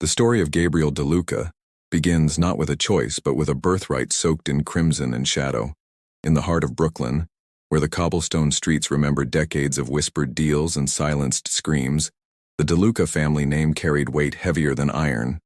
The story of Gabriel DeLuca begins not with a choice but with a birthright soaked in crimson and shadow. In the heart of Brooklyn, where the cobblestone streets remember decades of whispered deals and silenced screams, the DeLuca family name carried weight heavier than iron.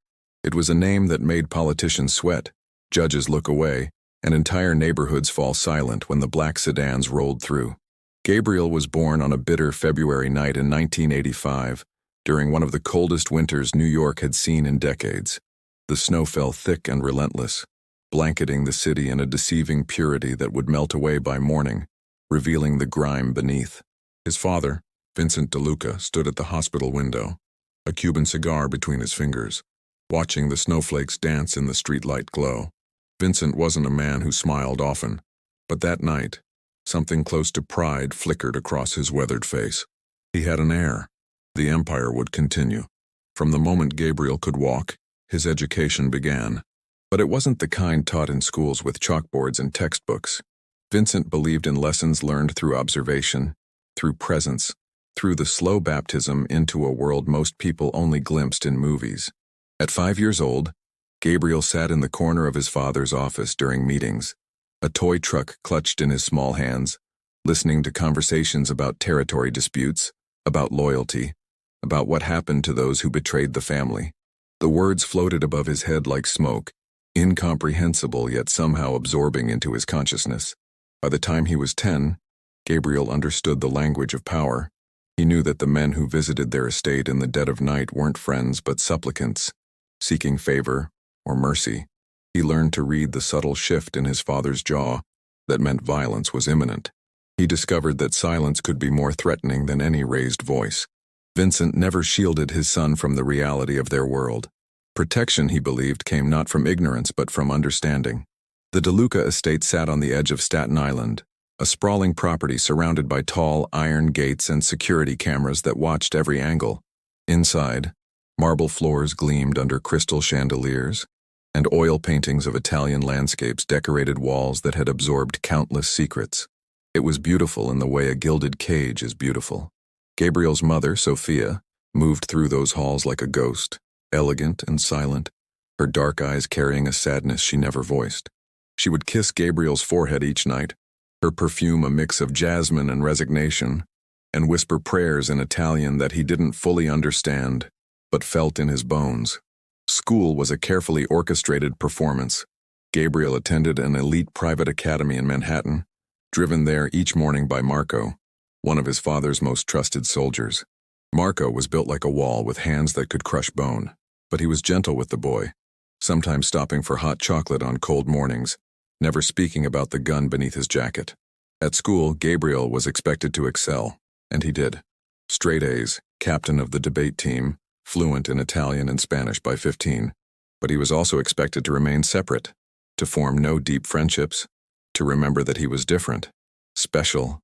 It was a name that made politicians sweat, judges look away, and entire neighborhoods fall silent when the black sedans rolled through. Gabriel was born on a bitter February night in 1985, during one of the coldest winters New York had seen in decades. The snow fell thick and relentless, blanketing the city in a deceiving purity that would melt away by morning, revealing the grime beneath. His father, Vincent DeLuca, stood at the hospital window, a Cuban cigar between his fingers, watching the snowflakes dance in the streetlight glow. Vincent wasn't a man who smiled often, but that night, something close to pride flickered across his weathered face. He had an heir. The empire would continue. From the moment Gabriel could walk, his education began. But it wasn't the kind taught in schools with chalkboards and textbooks. Vincent believed in lessons learned through observation, through presence, through the slow baptism into a world most people only glimpsed in movies. At 5 years old, Gabriel sat in the corner of his father's office during meetings, a toy truck clutched in his small hands, listening to conversations about territory disputes, about loyalty, about what happened to those who betrayed the family. The words floated above his head like smoke, incomprehensible yet somehow absorbing into his consciousness. By the time he was 10, Gabriel understood the language of power. He knew that the men who visited their estate in the dead of night weren't friends but supplicants, seeking favor or mercy. He learned to read the subtle shift in his father's jaw that meant violence was imminent. He discovered that silence could be more threatening than any raised voice. Vincent never shielded his son from the reality of their world. Protection, he believed, came not from ignorance but from understanding. The DeLuca estate sat on the edge of Staten Island, a sprawling property surrounded by tall iron gates and security cameras that watched every angle. Inside, marble floors gleamed under crystal chandeliers, and oil paintings of Italian landscapes decorated walls that had absorbed countless secrets. It was beautiful in the way a gilded cage is beautiful. Gabriel's mother, Sophia, moved through those halls like a ghost, elegant and silent, her dark eyes carrying a sadness she never voiced. She would kiss Gabriel's forehead each night, her perfume a mix of jasmine and resignation, and whisper prayers in Italian that he didn't fully understand, but felt in his bones. School was a carefully orchestrated performance. Gabriel attended an elite private academy in Manhattan, driven there each morning by Marco, one of his father's most trusted soldiers. Marco was built like a wall with hands that could crush bone, but he was gentle with the boy, sometimes stopping for hot chocolate on cold mornings, never speaking about the gun beneath his jacket. At school, Gabriel was expected to excel, and he did. Straight A's, captain of the debate team, fluent in Italian and Spanish by 15, but he was also expected to remain separate, to form no deep friendships, to remember that he was different, special,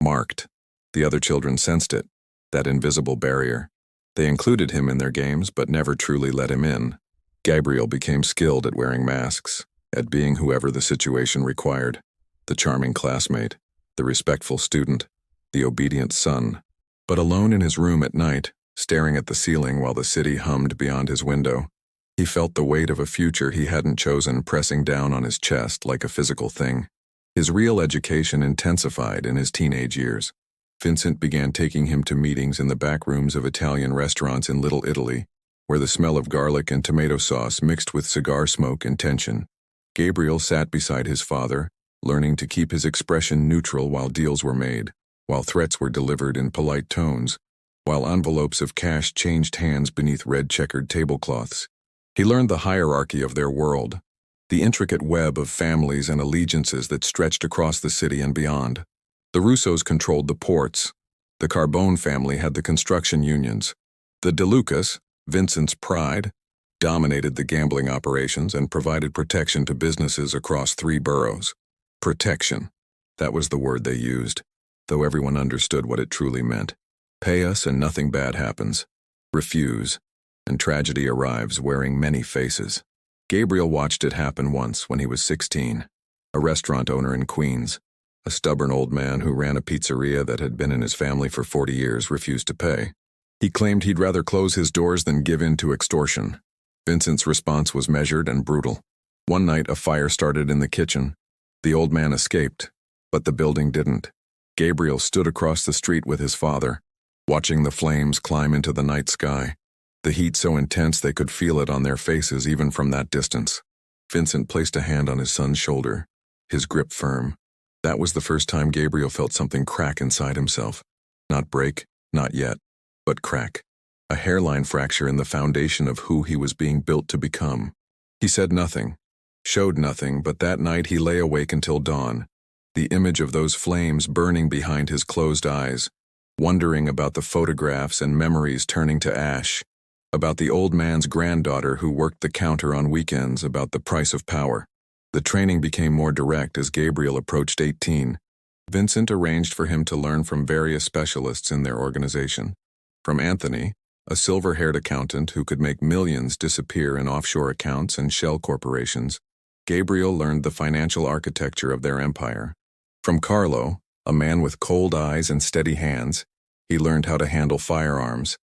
marked. The other children sensed it, that invisible barrier. They included him in their games but never truly let him in. Gabriel became skilled at wearing masks, at being whoever the situation required, the charming classmate, the respectful student, the obedient son. But alone in his room at night, staring at the ceiling while the city hummed beyond his window, he felt the weight of a future he hadn't chosen pressing down on his chest like a physical thing. His real education intensified in his teenage years. Vincent began taking him to meetings in the back rooms of Italian restaurants in Little Italy, where the smell of garlic and tomato sauce mixed with cigar smoke and tension. Gabriel sat beside his father, learning to keep his expression neutral while deals were made, while threats were delivered in polite tones, while envelopes of cash changed hands beneath red-checkered tablecloths. He learned the hierarchy of their world, the intricate web of families and allegiances that stretched across the city and beyond. The Russos controlled the ports. The Carbone family had the construction unions. The DeLucas, Vincent's pride, dominated the gambling operations and provided protection to businesses across 3 boroughs. Protection. That was the word they used, though everyone understood what it truly meant. Pay us and nothing bad happens. Refuse, and tragedy arrives wearing many faces. Gabriel watched it happen once when he was 16, a restaurant owner in Queens. A stubborn old man who ran a pizzeria that had been in his family for 40 years refused to pay. He claimed he'd rather close his doors than give in to extortion. Vincent's response was measured and brutal. One night, a fire started in the kitchen. The old man escaped, but the building didn't. Gabriel stood across the street with his father, watching the flames climb into the night sky. The heat so intense they could feel it on their faces even from that distance. Vincent placed a hand on his son's shoulder, his grip firm. That was the first time Gabriel felt something crack inside himself. Not break, not yet, but crack. A hairline fracture in the foundation of who he was being built to become. He said nothing, showed nothing, but that night he lay awake until dawn, the image of those flames burning behind his closed eyes, wondering about the photographs and memories turning to ash, about the old man's granddaughter who worked the counter on weekends, about the price of power. The training became more direct as Gabriel approached 18. Vincent arranged for him to learn from various specialists in their organization. From Anthony, a silver-haired accountant who could make millions disappear in offshore accounts and shell corporations, Gabriel learned the financial architecture of their empire. From Carlo, a man with cold eyes and steady hands, he learned how to handle firearms,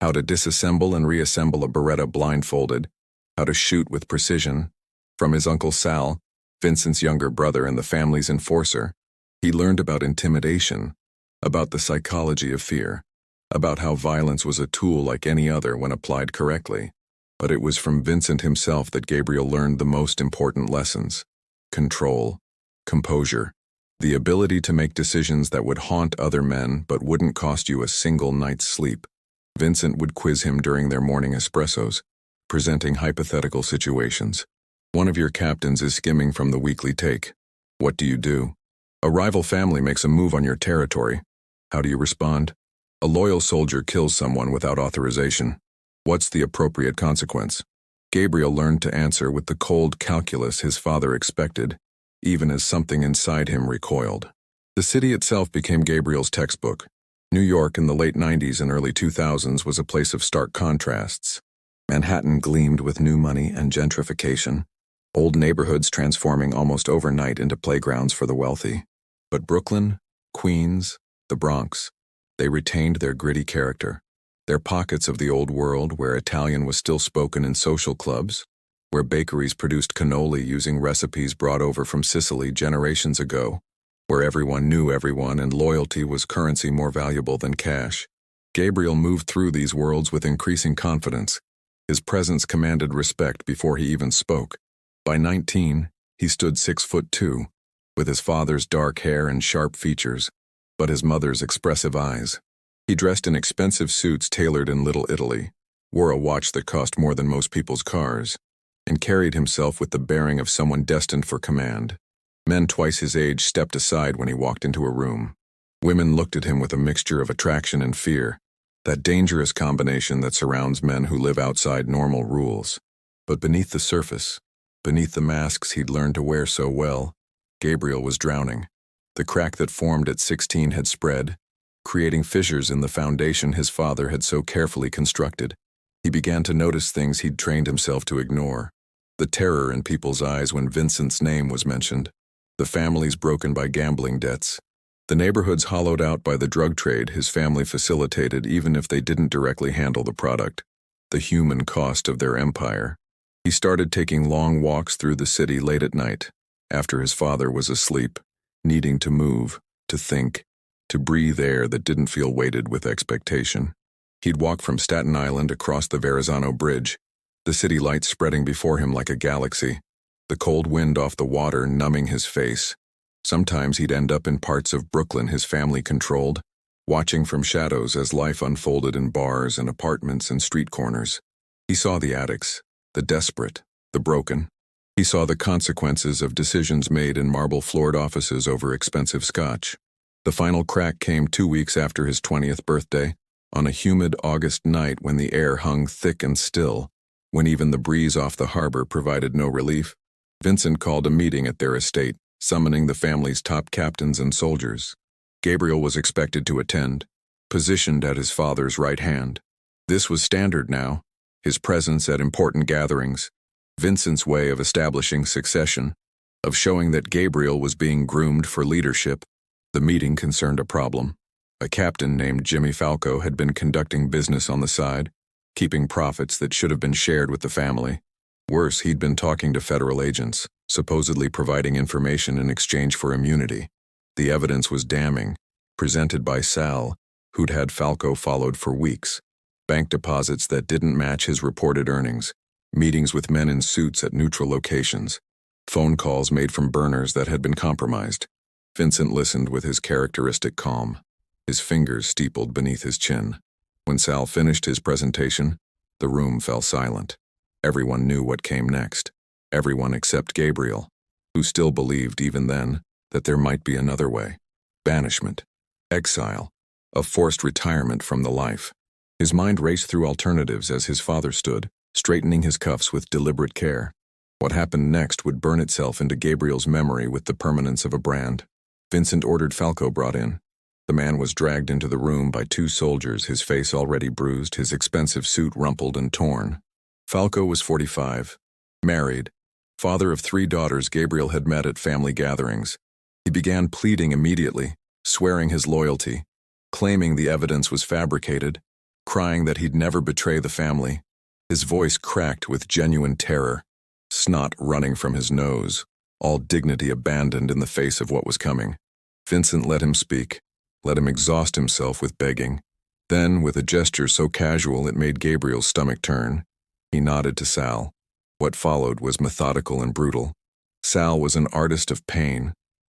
how to disassemble and reassemble a Beretta blindfolded, how to shoot with precision. From his uncle Sal, Vincent's younger brother and the family's enforcer, he learned about intimidation, about the psychology of fear, about how violence was a tool like any other when applied correctly. But it was from Vincent himself that Gabriel learned the most important lessons: control, composure, the ability to make decisions that would haunt other men but wouldn't cost you a single night's sleep. Vincent would quiz him during their morning espressos, presenting hypothetical situations. One of your captains is skimming from the weekly take. What do you do? A rival family makes a move on your territory. How do you respond? A loyal soldier kills someone without authorization. What's the appropriate consequence? Gabriel learned to answer with the cold calculus his father expected, even as something inside him recoiled. The city itself became Gabriel's textbook. New York in the late 90s and early 2000s was a place of stark contrasts. Manhattan gleamed with new money and gentrification, old neighborhoods transforming almost overnight into playgrounds for the wealthy. But Brooklyn, Queens, the Bronx, they retained their gritty character. Their pockets of the old world where Italian was still spoken in social clubs, where bakeries produced cannoli using recipes brought over from Sicily generations ago, where everyone knew everyone and loyalty was currency more valuable than cash. Gabriel moved through these worlds with increasing confidence. His presence commanded respect before he even spoke. By 19, he stood 6'2", with his father's dark hair and sharp features, but his mother's expressive eyes. He dressed in expensive suits tailored in Little Italy, wore a watch that cost more than most people's cars, and carried himself with the bearing of someone destined for command. Men twice his age stepped aside when he walked into a room. Women looked at him with a mixture of attraction and fear, that dangerous combination that surrounds men who live outside normal rules. But beneath the surface, beneath the masks he'd learned to wear so well, Gabriel was drowning. The crack that formed at 16 had spread, creating fissures in the foundation his father had so carefully constructed. He began to notice things he'd trained himself to ignore. The terror in people's eyes when Vincent's name was mentioned. The families broken by gambling debts. The neighborhoods hollowed out by the drug trade his family facilitated even if they didn't directly handle the product. The human cost of their empire. He started taking long walks through the city late at night, after his father was asleep, needing to move, to think, to breathe air that didn't feel weighted with expectation. He'd walk from Staten Island across the Verrazano Bridge, the city lights spreading before him like a galaxy, the cold wind off the water numbing his face. Sometimes he'd end up in parts of Brooklyn his family controlled, watching from shadows as life unfolded in bars and apartments and street corners. He saw the addicts, the desperate, the broken. He saw the consequences of decisions made in marble-floored offices over expensive scotch. The final crack came 2 weeks after his 20th birthday, on a humid August night when the air hung thick and still, when even the breeze off the harbor provided no relief. Vincent called a meeting at their estate, summoning the family's top captains and soldiers. Gabriel was expected to attend, positioned at his father's right hand. This was standard now, his presence at important gatherings, Vincent's way of establishing succession, of showing that Gabriel was being groomed for leadership. The meeting concerned a problem. A captain named Jimmy Falco had been conducting business on the side. keeping profits that should have been shared with the family. Worse, he'd been talking to federal agents, supposedly providing information in exchange for immunity. The evidence was damning, presented by Sal, who'd had Falco followed for weeks. Bank deposits that didn't match his reported earnings, meetings with men in suits at neutral locations, phone calls made from burners that had been compromised. Vincent listened with his characteristic calm, his fingers steepled beneath his chin. When Sal finished his presentation, the room fell silent. Everyone knew what came next. Everyone except Gabriel, who still believed even then that there might be another way. Banishment, exile, a forced retirement from the life. His mind raced through alternatives as his father stood, straightening his cuffs with deliberate care. What happened next would burn itself into Gabriel's memory with the permanence of a brand. Vincent ordered Falco brought in. The man was dragged into the room by two soldiers, his face already bruised, his expensive suit rumpled and torn. Falco was 45, married, father of 3 daughters Gabriel had met at family gatherings. He began pleading immediately, swearing his loyalty, claiming the evidence was fabricated, crying that he'd never betray the family. His voice cracked with genuine terror, snot running from his nose, all dignity abandoned in the face of what was coming. Vincent let him speak, let him exhaust himself with begging. Then, with a gesture so casual it made Gabriel's stomach turn, he nodded to Sal. What followed was methodical and brutal. Sal was an artist of pain,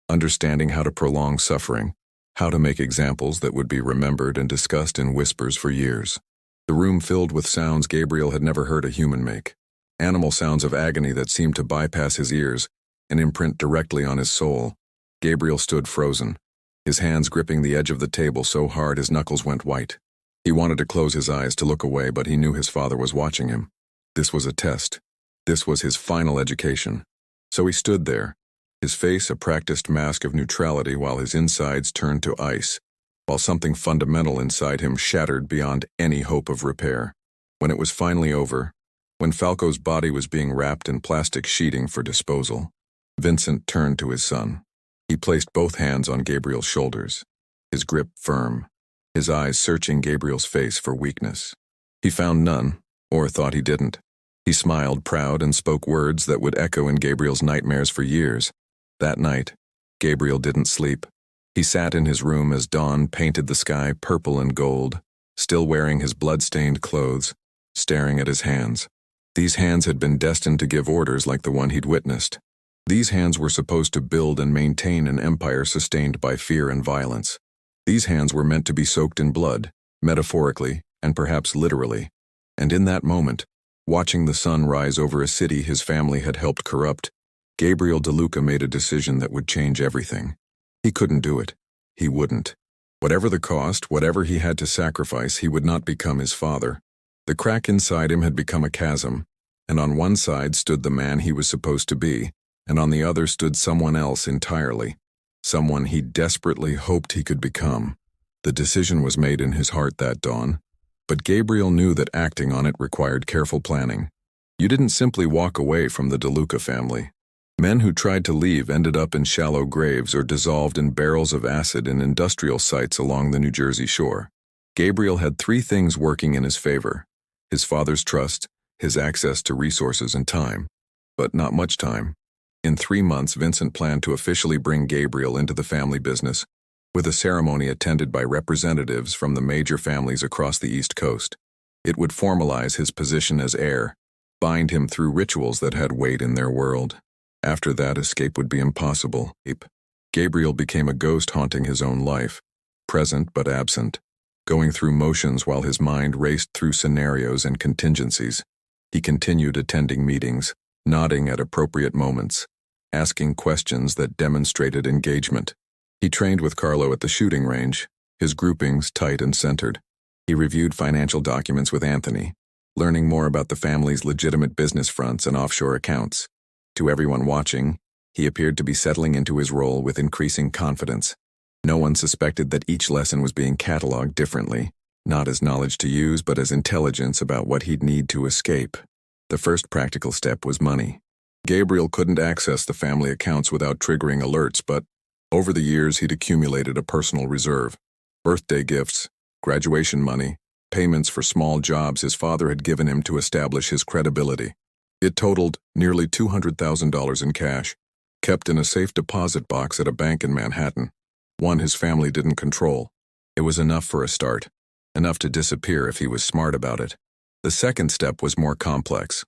understanding how to prolong suffering, how to make examples that would be remembered and discussed in whispers for years. The room filled with sounds Gabriel had never heard a human make. Animal sounds of agony that seemed to bypass his ears and imprint directly on his soul. Gabriel stood frozen, his hands gripping the edge of the table so hard his knuckles went white. He wanted to close his eyes to look away, but he knew his father was watching him. This was a test. This was his final education. So he stood there, his face a practiced mask of neutrality while his insides turned to ice, while something fundamental inside him shattered beyond any hope of repair. When it was finally over, when Falco's body was being wrapped in plastic sheeting for disposal, Vincent turned to his son. He placed both hands on Gabriel's shoulders, his grip firm, his eyes searching Gabriel's face for weakness. He found none, or thought he didn't. He smiled proud and spoke words that would echo in Gabriel's nightmares for years. That night, Gabriel didn't sleep. He sat in his room as dawn painted the sky purple and gold, still wearing his blood-stained clothes, staring at his hands. These hands had been destined to give orders like the one he'd witnessed. These hands were supposed to build and maintain an empire sustained by fear and violence. These hands were meant to be soaked in blood, metaphorically and perhaps literally. And in that moment, watching the sun rise over a city his family had helped corrupt, Gabriel DeLuca made a decision that would change everything. He couldn't do it. He wouldn't. Whatever the cost, whatever he had to sacrifice, he would not become his father. The crack inside him had become a chasm, and on one side stood the man he was supposed to be, and on the other stood someone else entirely, someone he desperately hoped he could become. The decision was made in his heart that dawn, but Gabriel knew that acting on it required careful planning. You didn't simply walk away from the DeLuca family. Men who tried to leave ended up in shallow graves or dissolved in barrels of acid in industrial sites along the New Jersey shore. Gabriel had 3 things working in his favor: his father's trust, his access to resources and time. But not much time. In 3 months, Vincent planned to officially bring Gabriel into the family business, with a ceremony attended by representatives from the major families across the East Coast. It would formalize his position as heir, bind him through rituals that had weight in their world. After that, escape would be impossible. Gabriel became a ghost haunting his own life, present but absent, going through motions while his mind raced through scenarios and contingencies. He continued attending meetings, nodding at appropriate moments, asking questions that demonstrated engagement. He trained with Carlo at the shooting range, his groupings tight and centered. He reviewed financial documents with Anthony, learning more about the family's legitimate business fronts and offshore accounts. To everyone watching, he appeared to be settling into his role with increasing confidence. No one suspected that each lesson was being cataloged differently, not as knowledge to use but as intelligence about what he'd need to escape. The first practical step was money. Gabriel couldn't access the family accounts without triggering alerts, but over the years he'd accumulated a personal reserve: birthday gifts, graduation money, payments for small jobs his father had given him to establish his credibility. It totaled nearly $200,000 in cash, kept in a safe deposit box at a bank in Manhattan, one his family didn't control. It was enough for a start, enough to disappear if he was smart about it. The second step was more complex: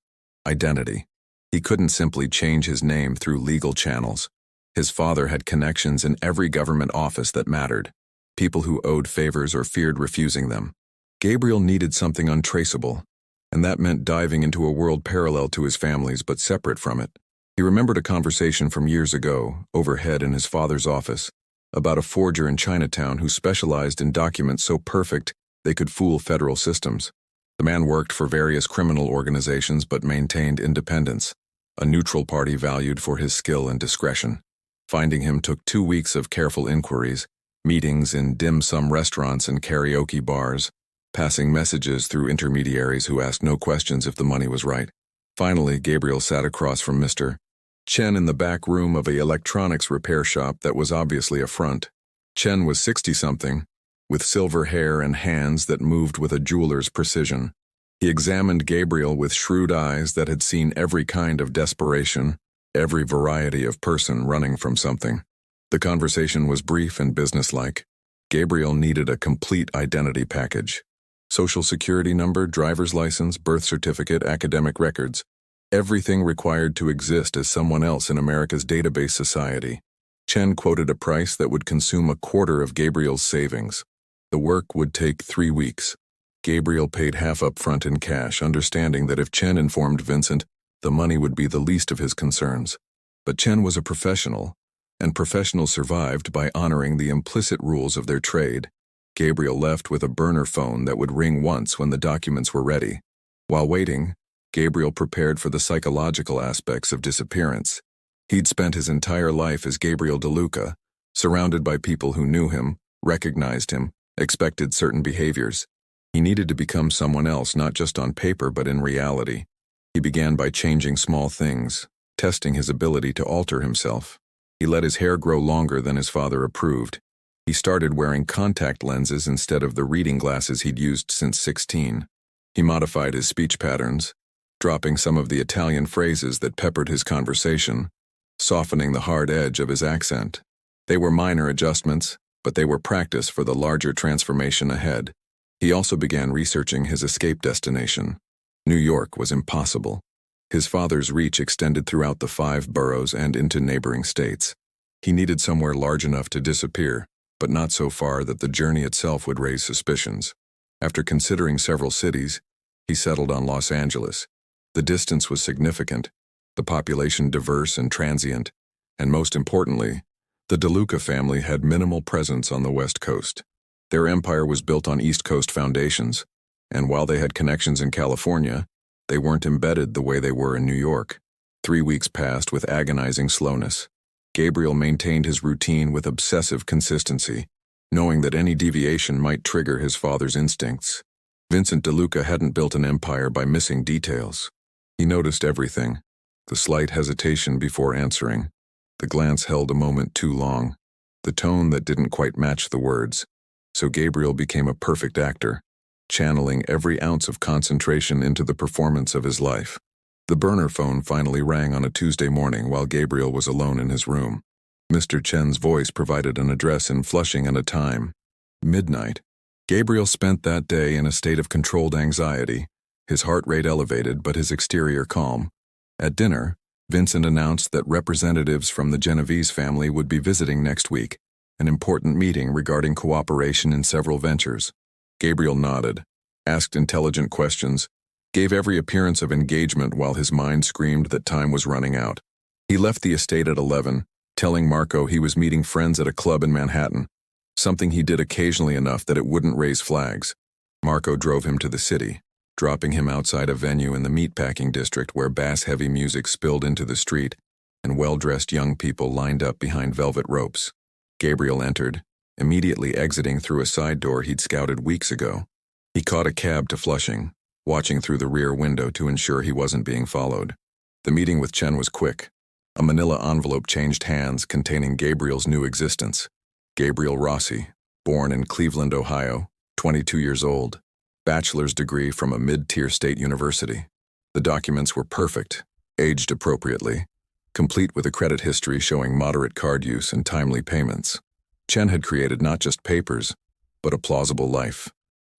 identity. He couldn't simply change his name through legal channels. His father had connections in every government office that mattered, people who owed favors or feared refusing them. Gabriel needed something untraceable, and that meant diving into a world parallel to his family's but separate from it. He remembered a conversation from years ago, overhead in his father's office, about a forger in Chinatown who specialized in documents so perfect they could fool federal systems. The man worked for various criminal organizations but maintained independence, a neutral party valued for his skill and discretion. Finding him took 2 weeks of careful inquiries, meetings in dim sum restaurants and karaoke bars, passing messages through intermediaries who asked no questions if the money was right. Finally, Gabriel sat across from Mr. Chen in the back room of an electronics repair shop that was obviously a front. Chen was 60-something, with silver hair and hands that moved with a jeweler's precision. He examined Gabriel with shrewd eyes that had seen every kind of desperation, every variety of person running from something. The conversation was brief and businesslike. Gabriel needed a complete identity package: social security number, driver's license, birth certificate, academic records. Everything required to exist as someone else in America's database society. Chen quoted a price that would consume a quarter of Gabriel's savings. The work would take 3 weeks. Gabriel paid half up front in cash, understanding that if Chen informed Vincent, the money would be the least of his concerns. But Chen was a professional, and professionals survived by honoring the implicit rules of their trade. Gabriel left with a burner phone that would ring once when the documents were ready. While waiting, Gabriel prepared for the psychological aspects of disappearance. He'd spent his entire life as Gabriel DeLuca, surrounded by people who knew him, recognized him, expected certain behaviors. He needed to become someone else, not just on paper but in reality. He began by changing small things, testing his ability to alter himself. He let his hair grow longer than his father approved. He started wearing contact lenses instead of the reading glasses he'd used since 16. He modified his speech patterns, dropping some of the Italian phrases that peppered his conversation, softening the hard edge of his accent. They were minor adjustments, but they were practice for the larger transformation ahead. He also began researching his escape destination. New York was impossible. His father's reach extended throughout the 5 boroughs and into neighboring states. He needed somewhere large enough to disappear, but not so far that the journey itself would raise suspicions. After considering several cities, he settled on Los Angeles. The distance was significant, the population diverse and transient, and most importantly, the DeLuca family had minimal presence on the West Coast. Their empire was built on East Coast foundations, and while they had connections in California, they weren't embedded the way they were in New York. 3 weeks passed with agonizing slowness. Gabriel maintained his routine with obsessive consistency, knowing that any deviation might trigger his father's instincts. Vincent DeLuca hadn't built an empire by missing details. He noticed everything: the slight hesitation before answering, the glance held a moment too long, the tone that didn't quite match the words. So Gabriel became a perfect actor, channeling every ounce of concentration into the performance of his life. The burner phone finally rang on a Tuesday morning while Gabriel was alone in his room. Mr. Chen's voice provided an address in Flushing and a time: midnight. Gabriel spent that day in a state of controlled anxiety, his heart rate elevated but his exterior calm. At dinner, Vincent announced that representatives from the Genovese family would be visiting next week, an important meeting regarding cooperation in several ventures. Gabriel nodded, asked intelligent questions, gave every appearance of engagement while his mind screamed that time was running out. He left the estate at 11, telling Marco he was meeting friends at a club in Manhattan, something he did occasionally enough that it wouldn't raise flags. Marco drove him to the city, dropping him outside a venue in the meatpacking district where bass-heavy music spilled into the street and well-dressed young people lined up behind velvet ropes. Gabriel entered, immediately exiting through a side door he'd scouted weeks ago. He caught a cab to Flushing, watching through the rear window to ensure he wasn't being followed. The meeting with Chen was quick. A manila envelope changed hands containing Gabriel's new existence. Gabriel Rossi, born in Cleveland, Ohio, 22 years old. bachelor's degree from a mid-tier state university. The documents were perfect, aged appropriately, complete with a credit history showing moderate card use and timely payments. Chen had created not just papers, but a plausible life.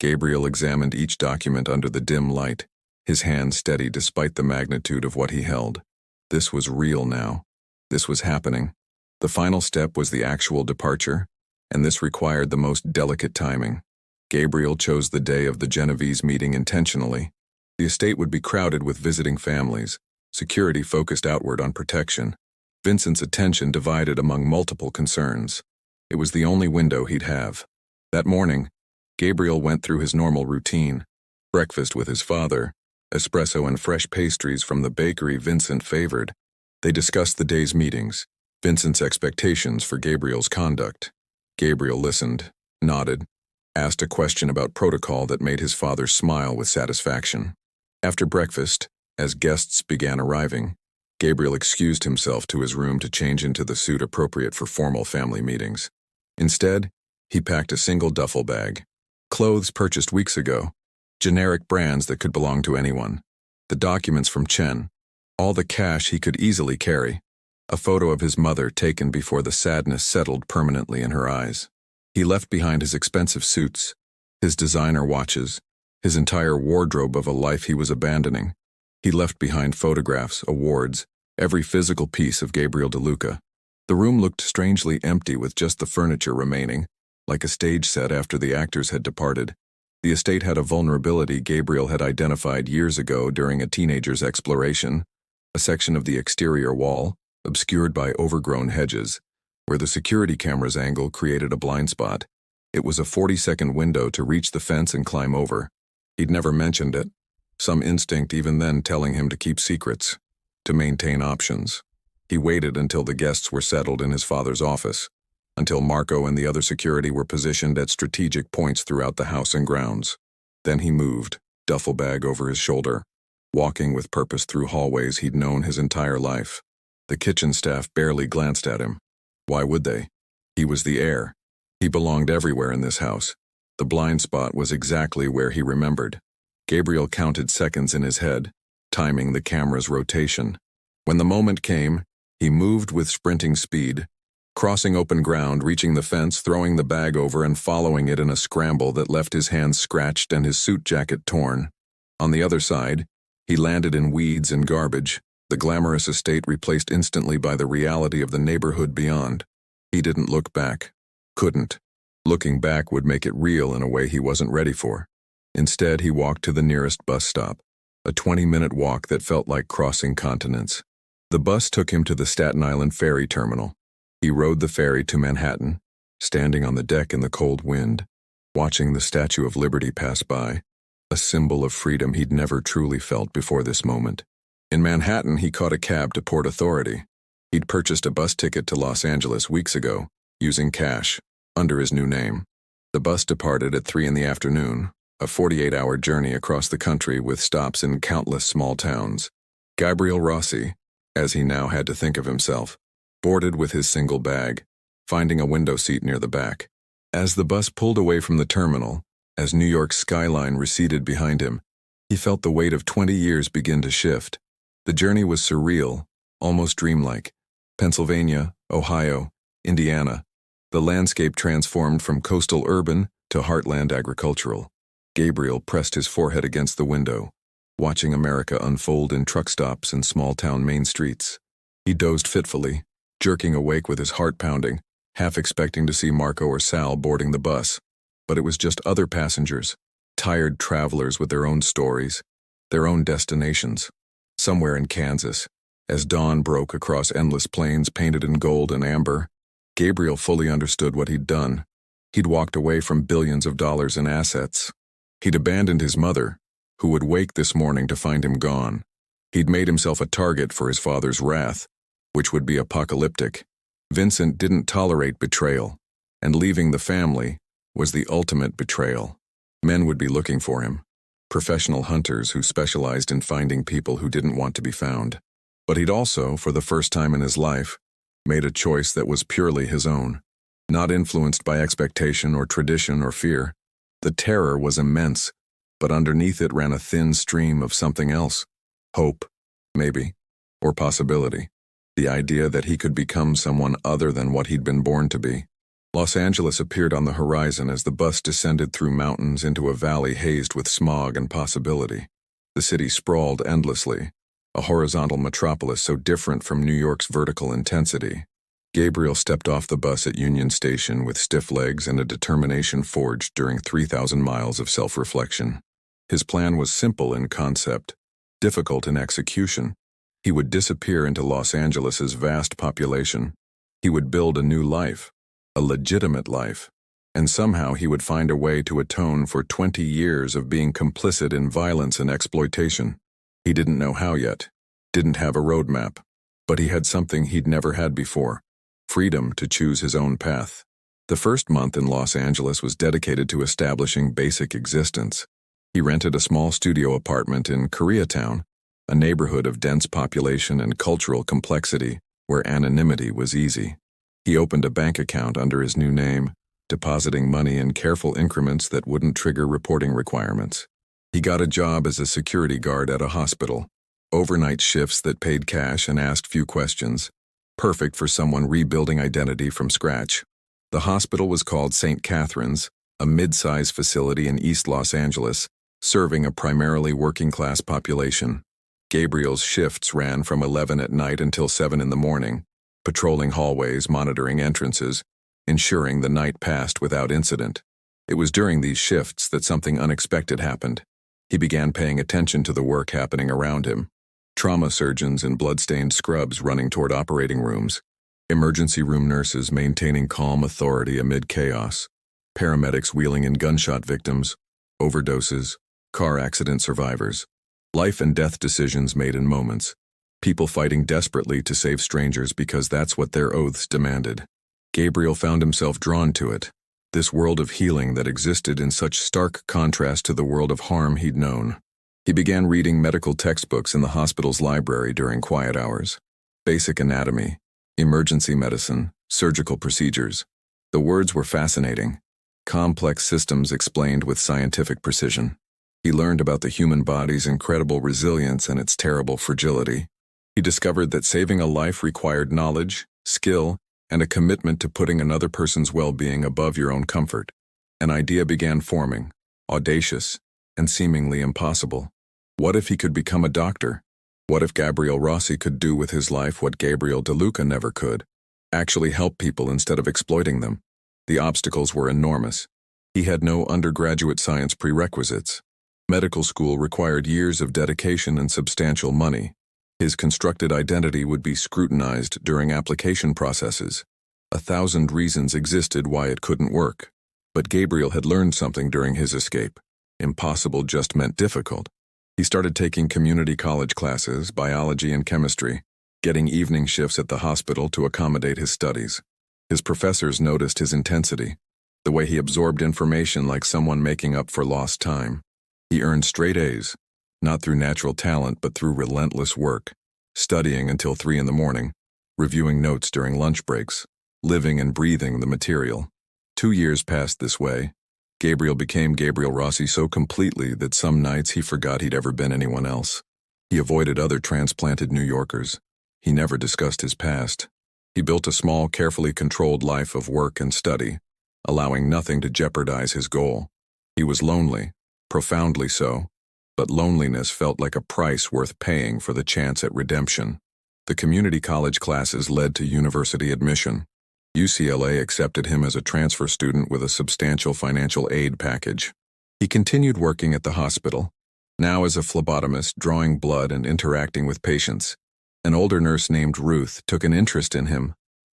Gabriel examined each document under the dim light, his hand steady despite the magnitude of what he held. This was real now. This was happening. The final step was the actual departure, and this required the most delicate timing. Gabriel chose the day of the Genovese meeting intentionally. The estate would be crowded with visiting families, security focused outward on protection. Vincent's attention divided among multiple concerns. It was the only window he'd have. That morning, Gabriel went through his normal routine. Breakfast with his father, espresso and fresh pastries from the bakery Vincent favored. They discussed the day's meetings, Vincent's expectations for Gabriel's conduct. Gabriel listened, nodded, asked a question about protocol that made his father smile with satisfaction. After breakfast, as guests began arriving, Gabriel excused himself to his room to change into the suit appropriate for formal family meetings. Instead, he packed a single duffel bag. Clothes purchased weeks ago, generic brands that could belong to anyone. The documents from Chen, all the cash he could easily carry. A photo of his mother taken before the sadness settled permanently in her eyes. He left behind his expensive suits, his designer watches, his entire wardrobe of a life he was abandoning. He left behind photographs, awards, every physical piece of Gabriel DeLuca. The room looked strangely empty with just the furniture remaining, like a stage set after the actors had departed. The estate had a vulnerability Gabriel had identified years ago during a teenager's exploration, a section of the exterior wall, obscured by overgrown hedges, where the security camera's angle created a blind spot. It was a 40-second window to reach the fence and climb over. He'd never mentioned it, some instinct even then telling him to keep secrets, to maintain options. He waited until the guests were settled in his father's office, until Marco and the other security were positioned at strategic points throughout the house and grounds. Then he moved, duffel bag over his shoulder, walking with purpose through hallways he'd known his entire life. The kitchen staff barely glanced at him. Why would they? He was the heir. He belonged everywhere in this house. The blind spot was exactly where he remembered. Gabriel counted seconds in his head, timing the camera's rotation. When the moment came, he moved with sprinting speed, crossing open ground, reaching the fence, throwing the bag over and following it in a scramble that left his hands scratched and his suit jacket torn. On the other side, he landed in weeds and garbage, the glamorous estate replaced instantly by the reality of the neighborhood beyond. He didn't look back. Couldn't. Looking back would make it real in a way he wasn't ready for. Instead, he walked to the nearest bus stop, a 20-minute walk that felt like crossing continents. The bus took him to the Staten Island ferry terminal. He rode the ferry to Manhattan, standing on the deck in the cold wind, watching the Statue of Liberty pass by, a symbol of freedom he'd never truly felt before this moment. In Manhattan, he caught a cab to Port Authority. He'd purchased a bus ticket to Los Angeles weeks ago, using cash, under his new name. The bus departed at 3 in the afternoon, a 48-hour journey across the country with stops in countless small towns. Gabriel Rossi, as he now had to think of himself, boarded with his single bag, finding a window seat near the back. As the bus pulled away from the terminal, as New York's skyline receded behind him, he felt the weight of 20 years begin to shift. The journey was surreal, almost dreamlike. Pennsylvania, Ohio, Indiana. The landscape transformed from coastal urban to heartland agricultural. Gabriel pressed his forehead against the window, watching America unfold in truck stops and small-town main streets. He dozed fitfully, jerking awake with his heart pounding, half expecting to see Marco or Sal boarding the bus. But it was just other passengers, tired travelers with their own stories, their own destinations. Somewhere in Kansas, as dawn broke across endless plains painted in gold and amber, Gabriel fully understood what he'd done. He'd walked away from billions of dollars in assets. He'd abandoned his mother, who would wake this morning to find him gone. He'd made himself a target for his father's wrath, which would be apocalyptic. Vincent didn't tolerate betrayal, and leaving the family was the ultimate betrayal. Men would be looking for him, professional hunters who specialized in finding people who didn't want to be found. But he'd also, for the first time in his life, made a choice that was purely his own, not influenced by expectation or tradition or fear. The terror was immense, but underneath it ran a thin stream of something else. Hope, maybe, or possibility. The idea that he could become someone other than what he'd been born to be. Los Angeles appeared on the horizon as the bus descended through mountains into a valley hazed with smog and possibility. The city sprawled endlessly, a horizontal metropolis so different from New York's vertical intensity. Gabriel stepped off the bus at Union Station with stiff legs and a determination forged during 3,000 miles of self-reflection. His plan was simple in concept, difficult in execution. He would disappear into Los Angeles's vast population. He would build a new life, a legitimate life, and somehow he would find a way to atone for 20 years of being complicit in violence and exploitation. He didn't know how yet, didn't have a roadmap, but he had something he'd never had before: freedom to choose his own path. The first month in Los Angeles was dedicated to establishing basic existence. He rented a small studio apartment in Koreatown, a neighborhood of dense population and cultural complexity where anonymity was easy. He opened a bank account under his new name, depositing money in careful increments that wouldn't trigger reporting requirements. He got a job as a security guard at a hospital, overnight shifts that paid cash and asked few questions, perfect for someone rebuilding identity from scratch. The hospital was called St. Catherine's, a mid-size facility in East Los Angeles, serving a primarily working-class population. Gabriel's shifts ran from 11 at night until 7 in the morning, patrolling hallways, monitoring entrances, ensuring the night passed without incident. It was during these shifts that something unexpected happened. He began paying attention to the work happening around him. Trauma surgeons in blood-stained scrubs running toward operating rooms, emergency room nurses maintaining calm authority amid chaos, paramedics wheeling in gunshot victims, overdoses, car accident survivors, life and death decisions made in moments, people fighting desperately to save strangers because that's what their oaths demanded. Gabriel found himself drawn to it, this world of healing that existed in such stark contrast to the world of harm he'd known. He began reading medical textbooks in the hospital's library during quiet hours. Basic anatomy, emergency medicine, surgical procedures. The words were fascinating. Complex systems explained with scientific precision. He learned about the human body's incredible resilience and its terrible fragility. He discovered that saving a life required knowledge, skill, and a commitment to putting another person's well-being above your own comfort. An idea began forming, audacious, and seemingly impossible. What if he could become a doctor? What if Gabriel Rossi could do with his life what Gabriel DeLuca never could? Actually help people instead of exploiting them. The obstacles were enormous. He had no undergraduate science prerequisites. Medical school required years of dedication and substantial money. His constructed identity would be scrutinized during application processes. 1,000 reasons existed why it couldn't work. But Gabriel had learned something during his escape. Impossible just meant difficult. He started taking community college classes, biology and chemistry, getting evening shifts at the hospital to accommodate his studies. His professors noticed his intensity, the way he absorbed information like someone making up for lost time. He earned straight A's, not through natural talent but through relentless work, studying until 3 in the morning, reviewing notes during lunch breaks, living and breathing the material. 2 years passed this way. Gabriel became Gabriel Rossi so completely that some nights he forgot he'd ever been anyone else. He avoided other transplanted New Yorkers. He never discussed his past. He built a small, carefully controlled life of work and study, allowing nothing to jeopardize his goal. He was lonely, profoundly so, but loneliness felt like a price worth paying for the chance at redemption. The community college classes led to university admission. UCLA accepted him as a transfer student with a substantial financial aid package. He continued working at the hospital, now as a phlebotomist, drawing blood and interacting with patients. An older nurse named Ruth took an interest in him,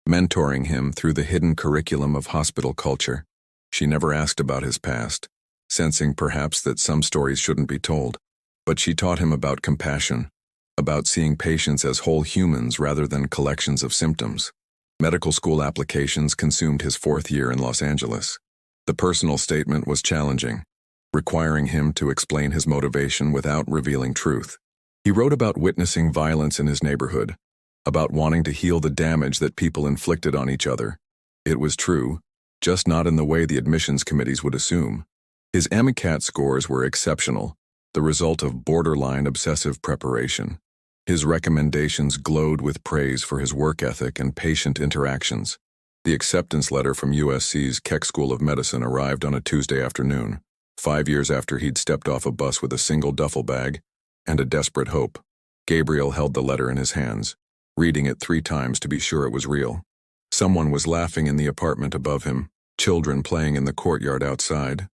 mentoring him through the hidden curriculum of hospital culture. She never asked about his past, sensing perhaps that some stories shouldn't be told. But she taught him about compassion, about seeing patients as whole humans rather than collections of symptoms. Medical school applications consumed his 4th year in Los Angeles. The personal statement was challenging, requiring him to explain his motivation without revealing truth. He wrote about witnessing violence in his neighborhood, about wanting to heal the damage that people inflicted on each other. It was true, just not in the way the admissions committees would assume. His MCAT scores were exceptional, the result of borderline obsessive preparation. His recommendations glowed with praise for his work ethic and patient interactions. The acceptance letter from USC's Keck School of Medicine arrived on a Tuesday afternoon, 5 years after he'd stepped off a bus with a single duffel bag and a desperate hope. Gabriel held the letter in his hands, reading it 3 times to be sure it was real. Someone was laughing in the apartment above him, children playing in the courtyard outside.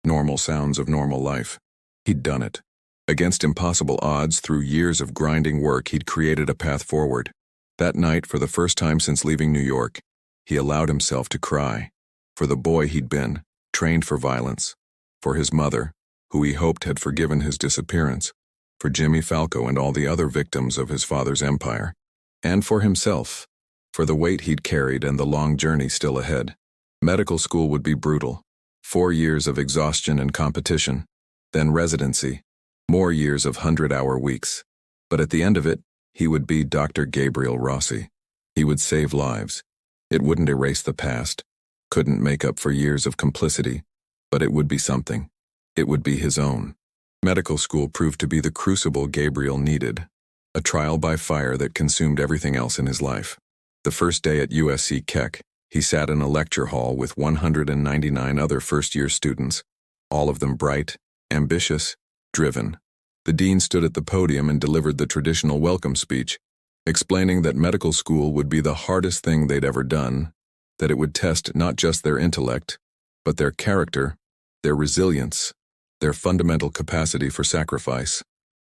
Normal sounds of normal life. He'd done it. Against impossible odds, through years of grinding work, he'd created a path forward. That night, for the first time since leaving New York, he allowed himself to cry. For the boy he'd been, trained for violence. For his mother, who he hoped had forgiven his disappearance. For Jimmy Falco and all the other victims of his father's empire. And for himself. For the weight he'd carried and the long journey still ahead. Medical school would be brutal. 4 years of exhaustion and competition. Then residency. More years of 100-hour weeks. But at the end of it, he would be Dr. Gabriel Rossi. He would save lives. It wouldn't erase the past, couldn't make up for years of complicity, but it would be something. It would be his own. Medical school proved to be the crucible Gabriel needed, a trial by fire that consumed everything else in his life. The first day at USC Keck, he sat in a lecture hall with 199 other first-year students, all of them bright, ambitious, driven. The dean stood at the podium and delivered the traditional welcome speech, explaining that medical school would be the hardest thing they'd ever done, that it would test not just their intellect, but their character, their resilience, their fundamental capacity for sacrifice.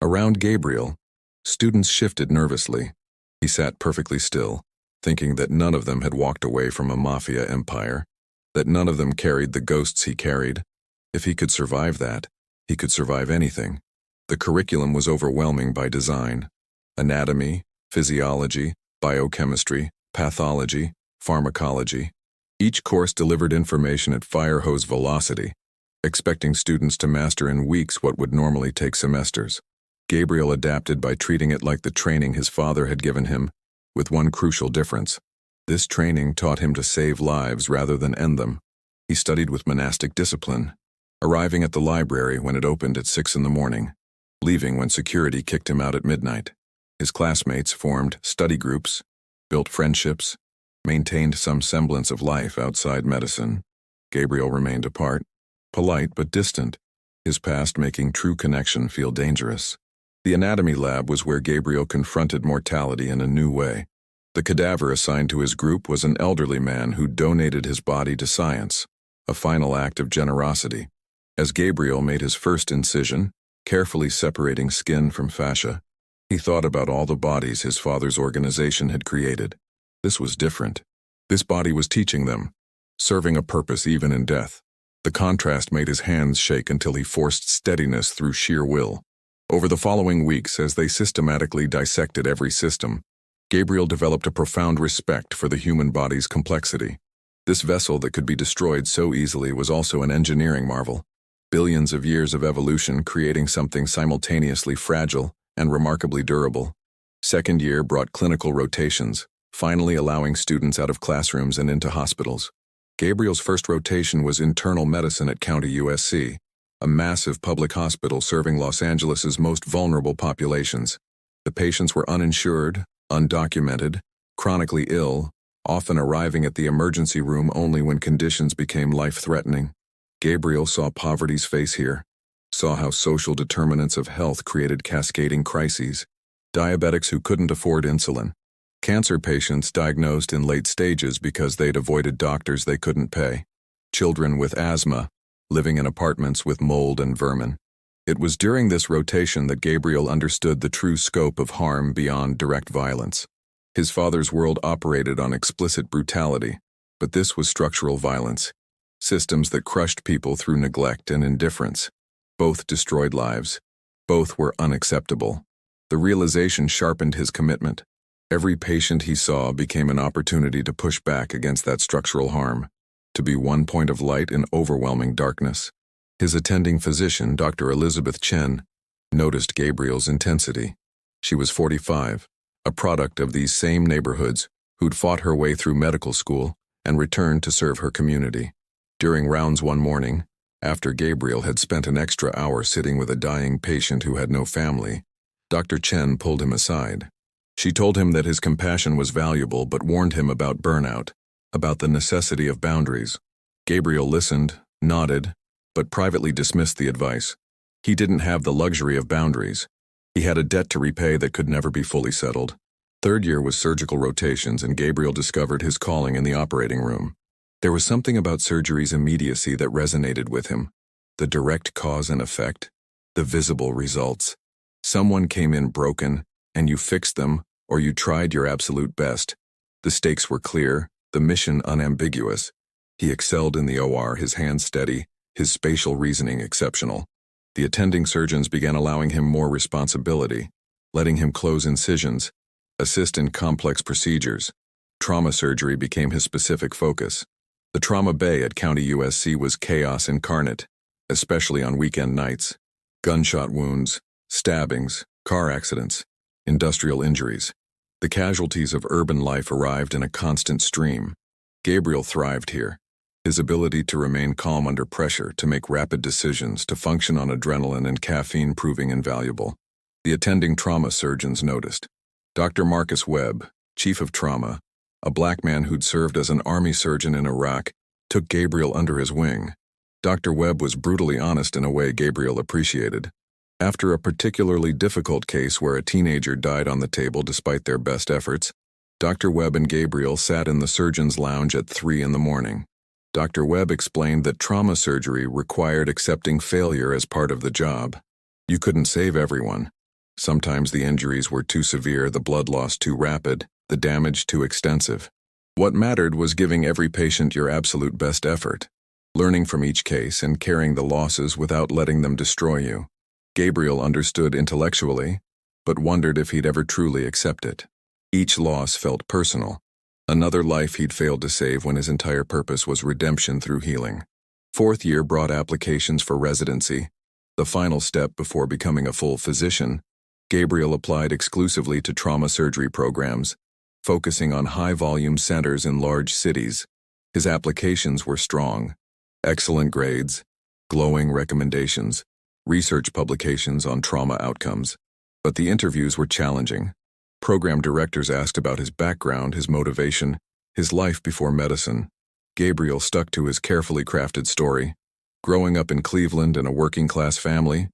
Around Gabriel, students shifted nervously. He sat perfectly still, thinking that none of them had walked away from a Mafia empire, that none of them carried the ghosts he carried. If he could survive that, he could survive anything. The curriculum was overwhelming by design. Anatomy, physiology, biochemistry, pathology, pharmacology. Each course delivered information at fire hose velocity, expecting students to master in weeks what would normally take semesters. Gabriel adapted by treating it like the training his father had given him, with one crucial difference. This training taught him to save lives rather than end them. He studied with monastic discipline, arriving at the library when it opened at 6 in the morning, leaving when security kicked him out at midnight. His classmates formed study groups, built friendships, maintained some semblance of life outside medicine. Gabriel remained apart, polite but distant, his past making true connection feel dangerous. The anatomy lab was where Gabriel confronted mortality in a new way. The cadaver assigned to his group was an elderly man who donated his body to science, a final act of generosity. As Gabriel made his first incision, carefully separating skin from fascia, he thought about all the bodies his father's organization had created. This was different. This body was teaching them, serving a purpose even in death. The contrast made his hands shake until he forced steadiness through sheer will. Over the following weeks, as they systematically dissected every system, Gabriel developed a profound respect for the human body's complexity. This vessel that could be destroyed so easily was also an engineering marvel. Billions of years of evolution creating something simultaneously fragile and remarkably durable. Second year brought clinical rotations, finally allowing students out of classrooms and into hospitals. Gabriel's first rotation was internal medicine at County USC, a massive public hospital serving Los Angeles's most vulnerable populations. The patients were uninsured, undocumented, chronically ill, often arriving at the emergency room only when conditions became life-threatening. Gabriel saw poverty's face here, saw how social determinants of health created cascading crises. Diabetics who couldn't afford insulin. Cancer patients diagnosed in late stages because they'd avoided doctors they couldn't pay. Children with asthma, living in apartments with mold and vermin. It was during this rotation that Gabriel understood the true scope of harm beyond direct violence. His father's world operated on explicit brutality, but this was structural violence. Systems that crushed people through neglect and indifference. Both destroyed lives. Both were unacceptable. The realization sharpened his commitment. Every patient he saw became an opportunity to push back against that structural harm, to be one point of light in overwhelming darkness. His attending physician, Dr. Elizabeth Chen, noticed Gabriel's intensity. She was 45, a product of these same neighborhoods who'd fought her way through medical school and returned to serve her community. During rounds one morning, After Gabriel had spent an extra hour sitting with a dying patient who had no family, Dr. Chen pulled him aside. She told him that his compassion was valuable but warned him about burnout, about the necessity of boundaries. Gabriel listened, nodded, but privately dismissed the advice. He didn't have the luxury of boundaries. He had a debt to repay that could never be fully settled. Third year was surgical rotations, and Gabriel discovered his calling in the operating room. There was something about surgery's immediacy that resonated with him. The direct cause and effect, the visible results. Someone came in broken, and you fixed them, or you tried your absolute best. The stakes were clear, the mission unambiguous. He excelled in the OR, his hands steady, his spatial reasoning exceptional. The attending surgeons began allowing him more responsibility, letting him close incisions, assist in complex procedures. Trauma surgery became his specific focus. The trauma bay at County USC was chaos incarnate, especially on weekend nights. Gunshot wounds, stabbings, car accidents, industrial injuries. The casualties of urban life arrived in a constant stream. Gabriel thrived here. His ability to remain calm under pressure, to make rapid decisions, to function on adrenaline and caffeine proving invaluable. The attending trauma surgeons noticed. Dr. Marcus Webb, chief of trauma, a black man who'd served as an army surgeon in Iraq, took Gabriel under his wing. Dr. Webb was brutally honest in a way Gabriel appreciated. After a particularly difficult case where a teenager died on the table despite their best efforts, Dr. Webb and Gabriel sat in the surgeon's lounge at 3 in the morning. Dr. Webb explained that trauma surgery required accepting failure as part of the job. You couldn't save everyone. Sometimes the injuries were too severe, the blood loss too rapid, the damage too extensive. What mattered was giving every patient your absolute best effort, learning from each case and carrying the losses without letting them destroy you. Gabriel understood intellectually, but wondered if he'd ever truly accept it. Each loss felt personal. Another life he'd failed to save when his entire purpose was redemption through healing. Fourth year brought applications for residency. The final step before becoming a full physician, Gabriel applied exclusively to trauma surgery programs, focusing on high-volume centers in large cities. His applications were strong. Excellent grades, glowing recommendations, research publications on trauma outcomes. But the interviews were challenging. Program directors asked about his background, his motivation, his life before medicine. Gabriel stuck to his carefully crafted story. Growing up in Cleveland in a working-class family,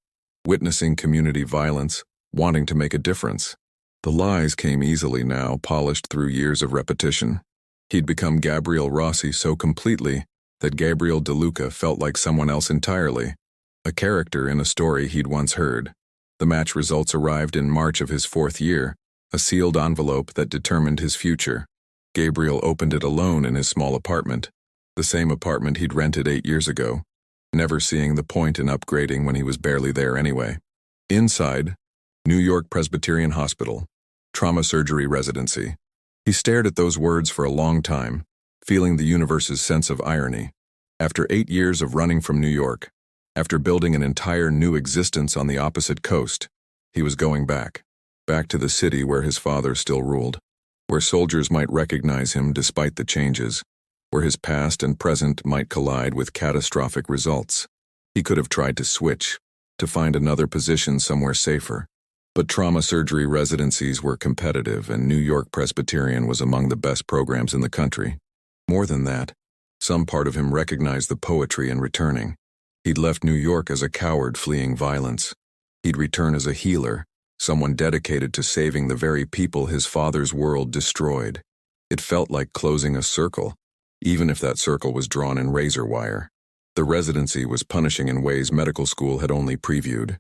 witnessing community violence, wanting to make a difference. The lies came easily now, polished through years of repetition. He'd become Gabriel Rossi so completely that Gabriel DeLuca felt like someone else entirely, a character in a story he'd once heard. The match results arrived in March of his fourth year, a sealed envelope that determined his future. Gabriel opened it alone in his small apartment, the same apartment he'd rented 8 years ago, never seeing the point in upgrading when he was barely there anyway. Inside, New York Presbyterian Hospital, trauma surgery residency. He stared at those words for a long time, feeling the universe's sense of irony. After 8 years of running from New York, after building an entire new existence on the opposite coast, he was going back to the city where his father still ruled, where soldiers might recognize him despite the changes, where his past and present might collide with catastrophic results. He could have tried to switch, to find another position somewhere safer. But trauma surgery residencies were competitive, and New York Presbyterian was among the best programs in the country. More than that, some part of him recognized the poetry in returning. He'd left New York as a coward fleeing violence. He'd return as a healer, someone dedicated to saving the very people his father's world destroyed. It felt like closing a circle, even if that circle was drawn in razor wire. The residency was punishing in ways medical school had only previewed.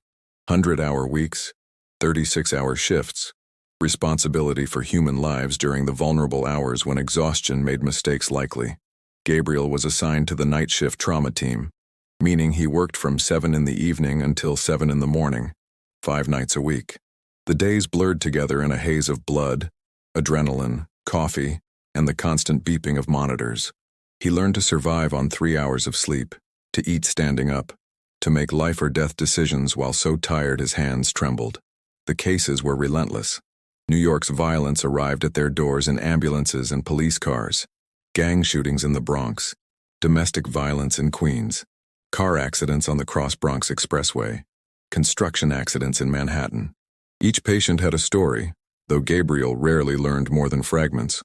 100-hour weeks, 36-hour shifts, responsibility for human lives during the vulnerable hours when exhaustion made mistakes likely. Gabriel was assigned to the night shift trauma team, meaning he worked from 7 in the evening until 7 in the morning, 5 nights a week. The days blurred together in a haze of blood, adrenaline, coffee, and the constant beeping of monitors. He learned to survive on 3 hours of sleep, to eat standing up, to make life or death decisions while so tired his hands trembled. The cases were relentless. New York's violence arrived at their doors in ambulances and police cars. Gang shootings in the Bronx, domestic violence in Queens. car accidents on the Cross Bronx Expressway, construction accidents in Manhattan. Each patient had a story, though Gabriel rarely learned more than fragments.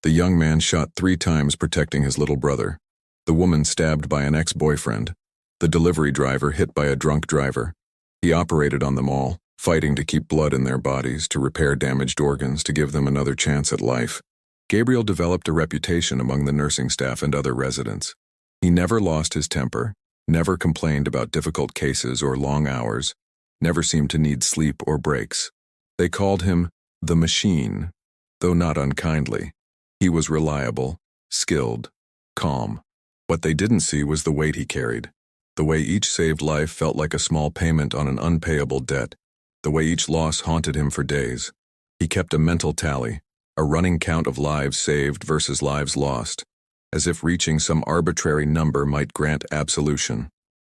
The young man shot 3 times protecting his little brother. The woman stabbed by an ex-boyfriend. The delivery driver hit by a drunk driver. He operated on them all, fighting to keep blood in their bodies, to repair damaged organs, to give them another chance at life. Gabriel developed a reputation among the nursing staff and other residents. He never lost his temper, never complained about difficult cases or long hours, never seemed to need sleep or breaks. They called him the Machine, though not unkindly. He was reliable, skilled, calm. What they didn't see was the weight he carried, the way each saved life felt like a small payment on an unpayable debt, the way each loss haunted him for days. He kept a mental tally, a running count of lives saved versus lives lost, as if reaching some arbitrary number might grant absolution.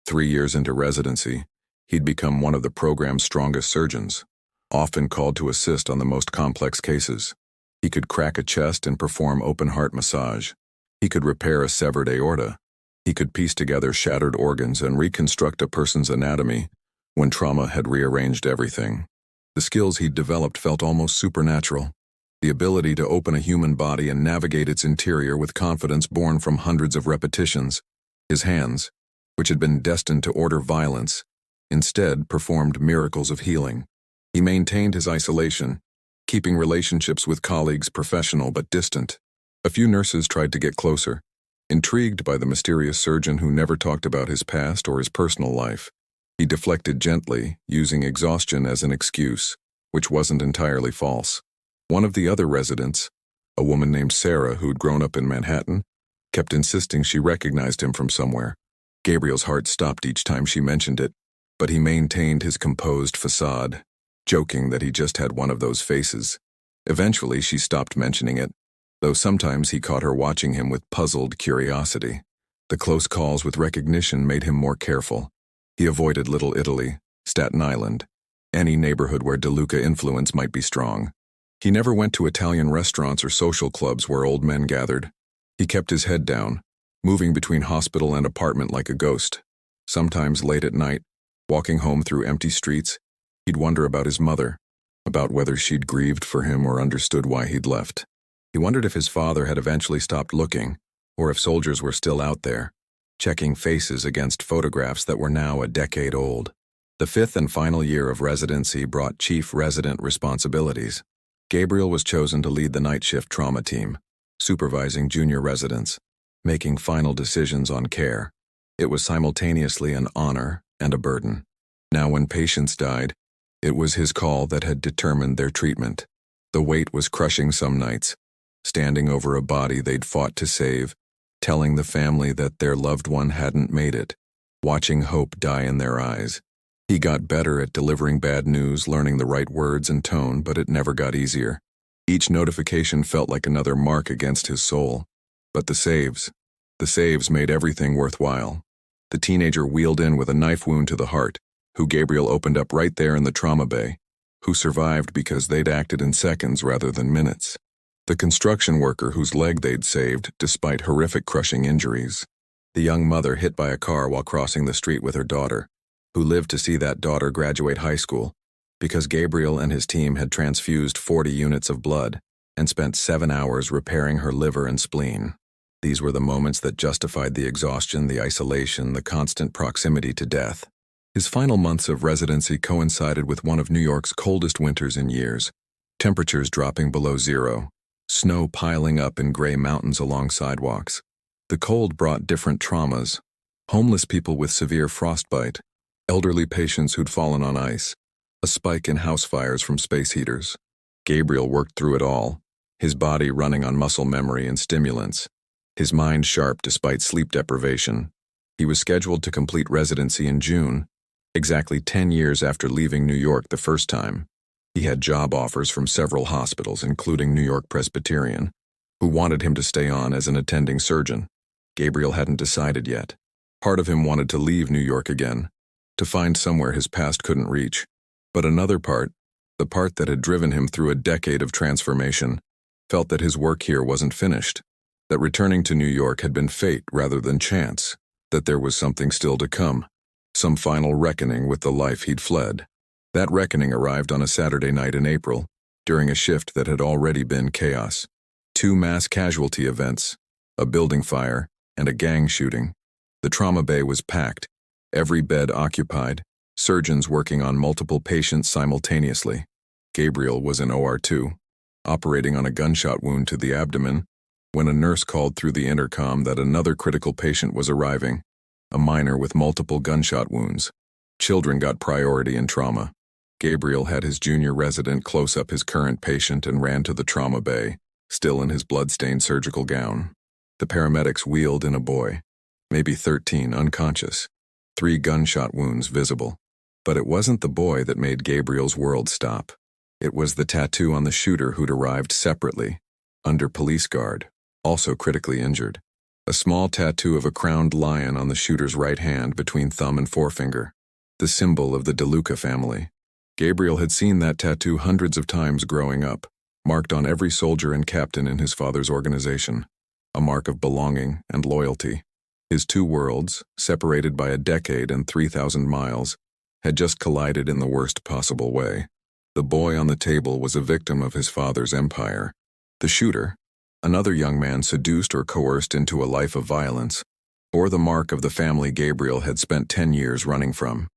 3 years into residency, he'd become one of the program's strongest surgeons, often called to assist on the most complex cases. He could crack a chest and perform open-heart massage. He could repair a severed aorta. He could piece together shattered organs and reconstruct a person's anatomy when trauma had rearranged everything. The skills he'd developed felt almost supernatural. The ability to open a human body and navigate its interior with confidence born from hundreds of repetitions. His hands, which had been destined to order violence, instead performed miracles of healing. He maintained his isolation, keeping relationships with colleagues professional but distant. A few nurses tried to get closer, intrigued by the mysterious surgeon who never talked about his past or his personal life. He deflected gently, using exhaustion as an excuse, which wasn't entirely false. One of the other residents, a woman named Sarah who'd grown up in Manhattan, kept insisting she recognized him from somewhere. Gabriel's heart stopped each time she mentioned it, but he maintained his composed facade, joking that he just had one of those faces. Eventually, she stopped mentioning it, though sometimes he caught her watching him with puzzled curiosity. The close calls with recognition made him more careful. He avoided Little Italy, Staten Island, any neighborhood where DeLuca influence might be strong. He never went to Italian restaurants or social clubs where old men gathered. He kept his head down, moving between hospital and apartment like a ghost. Sometimes late at night, walking home through empty streets, he'd wonder about his mother, about whether she'd grieved for him or understood why he'd left. He wondered if his father had eventually stopped looking, or if soldiers were still out there, checking faces against photographs that were now a decade old. The 5th and final year of residency brought chief resident responsibilities. Gabriel was chosen to lead the night shift trauma team, supervising junior residents, making final decisions on care. It was simultaneously an honor and a burden. Now when patients died, it was his call that had determined their treatment. The weight was crushing some nights, standing over a body they'd fought to save, telling the family that their loved one hadn't made it, watching hope die in their eyes. He got better at delivering bad news, learning the right words and tone, but it never got easier. Each notification felt like another mark against his soul. But the saves made everything worthwhile. The teenager wheeled in with a knife wound to the heart, who Gabriel opened up right there in the trauma bay, who survived because they'd acted in seconds rather than minutes. The construction worker whose leg they'd saved despite horrific crushing injuries. The young mother hit by a car while crossing the street with her daughter, who lived to see that daughter graduate high school, because Gabriel and his team had transfused 40 units of blood and spent 7 hours repairing her liver and spleen. These were the moments that justified the exhaustion, the isolation, the constant proximity to death. His final months of residency coincided with one of New York's coldest winters in years, temperatures dropping below zero, snow piling up in gray mountains along sidewalks. The cold brought different traumas: homeless people with severe frostbite, elderly patients who'd fallen on ice, a spike in house fires from space heaters. Gabriel worked through it all, his body running on muscle memory and stimulants, his mind sharp despite sleep deprivation. He was scheduled to complete residency in June, exactly 10 years after leaving New York the first time. He had job offers from several hospitals, including New York Presbyterian, who wanted him to stay on as an attending surgeon. Gabriel hadn't decided yet. Part of him wanted to leave New York again, to find somewhere his past couldn't reach. But another part, the part that had driven him through a decade of transformation, felt that his work here wasn't finished, that returning to New York had been fate rather than chance. that there was something still to come, some final reckoning with the life he'd fled. That reckoning arrived on a Saturday night in April, during a shift that had already been chaos. 2 mass casualty events, a building fire, and a gang shooting. The trauma bay was packed, every bed occupied, surgeons working on multiple patients simultaneously. Gabriel was in OR2, operating on a gunshot wound to the abdomen, when a nurse called through the intercom that another critical patient was arriving, a minor with multiple gunshot wounds. Children got priority in trauma. Gabriel had his junior resident close up his current patient and ran to the trauma bay, still in his blood-stained surgical gown. The paramedics wheeled in a boy, maybe 13, unconscious, 3 gunshot wounds visible. But it wasn't the boy that made Gabriel's world stop. It was the tattoo on the shooter who'd arrived separately, under police guard, also critically injured. A small tattoo of a crowned lion on the shooter's right hand between thumb and forefinger, the symbol of the DeLuca family. Gabriel had seen that tattoo hundreds of times growing up, marked on every soldier and captain in his father's organization, a mark of belonging and loyalty. His 2 worlds, separated by a decade and 3,000 miles, had just collided in the worst possible way. The boy on the table was a victim of his father's empire. The shooter, another young man seduced or coerced into a life of violence, bore the mark of the family Gabriel had spent 10 years running from.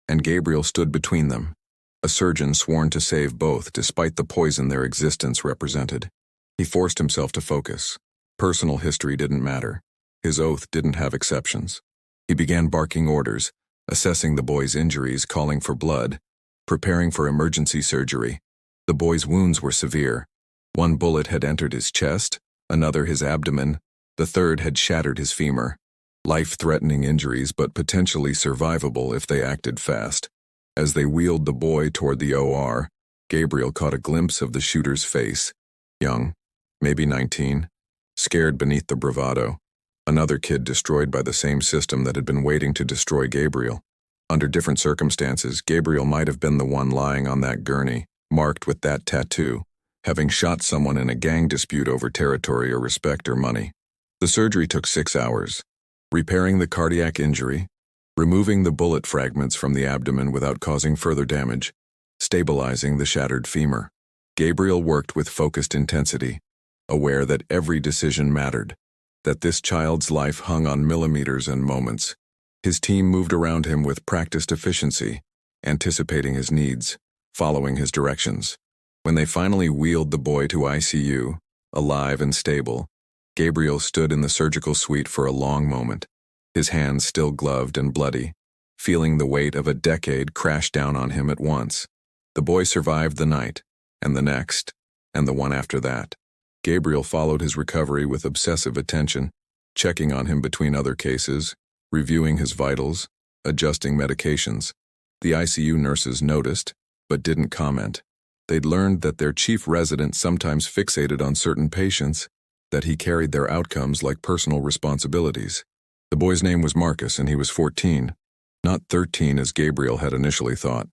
And Gabriel stood between them, a surgeon sworn to save both despite the poison their existence represented. He forced himself to focus. Personal history didn't matter. His oath didn't have exceptions. He began barking orders, assessing the boy's injuries, calling for blood, preparing for emergency surgery. The boy's wounds were severe. 1 bullet had entered his chest, another his abdomen, the third had shattered his femur. Life-threatening injuries, but potentially survivable if they acted fast. As they wheeled the boy toward the OR, Gabriel caught a glimpse of the shooter's face. Young, maybe 19, scared beneath the bravado. Another kid destroyed by the same system that had been waiting to destroy Gabriel. Under different circumstances, Gabriel might have been the one lying on that gurney, marked with that tattoo, having shot someone in a gang dispute over territory or respect or money. The surgery took 6 hours. Repairing the cardiac injury, removing the bullet fragments from the abdomen without causing further damage, stabilizing the shattered femur. Gabriel worked with focused intensity, aware that every decision mattered, that this child's life hung on millimeters and moments. His team moved around him with practiced efficiency, anticipating his needs, following his directions. When they finally wheeled the boy to ICU, alive and stable, Gabriel stood in the surgical suite for a long moment, his hands still gloved and bloody, feeling the weight of a decade crash down on him at once. The boy survived the night, and the next, and the one after that. Gabriel followed his recovery with obsessive attention, checking on him between other cases, reviewing his vitals, adjusting medications. The ICU nurses noticed, but didn't comment. They'd learned that their chief resident sometimes fixated on certain patients, that he carried their outcomes like personal responsibilities. The boy's name was Marcus, and he was 14, not 13 as Gabriel had initially thought.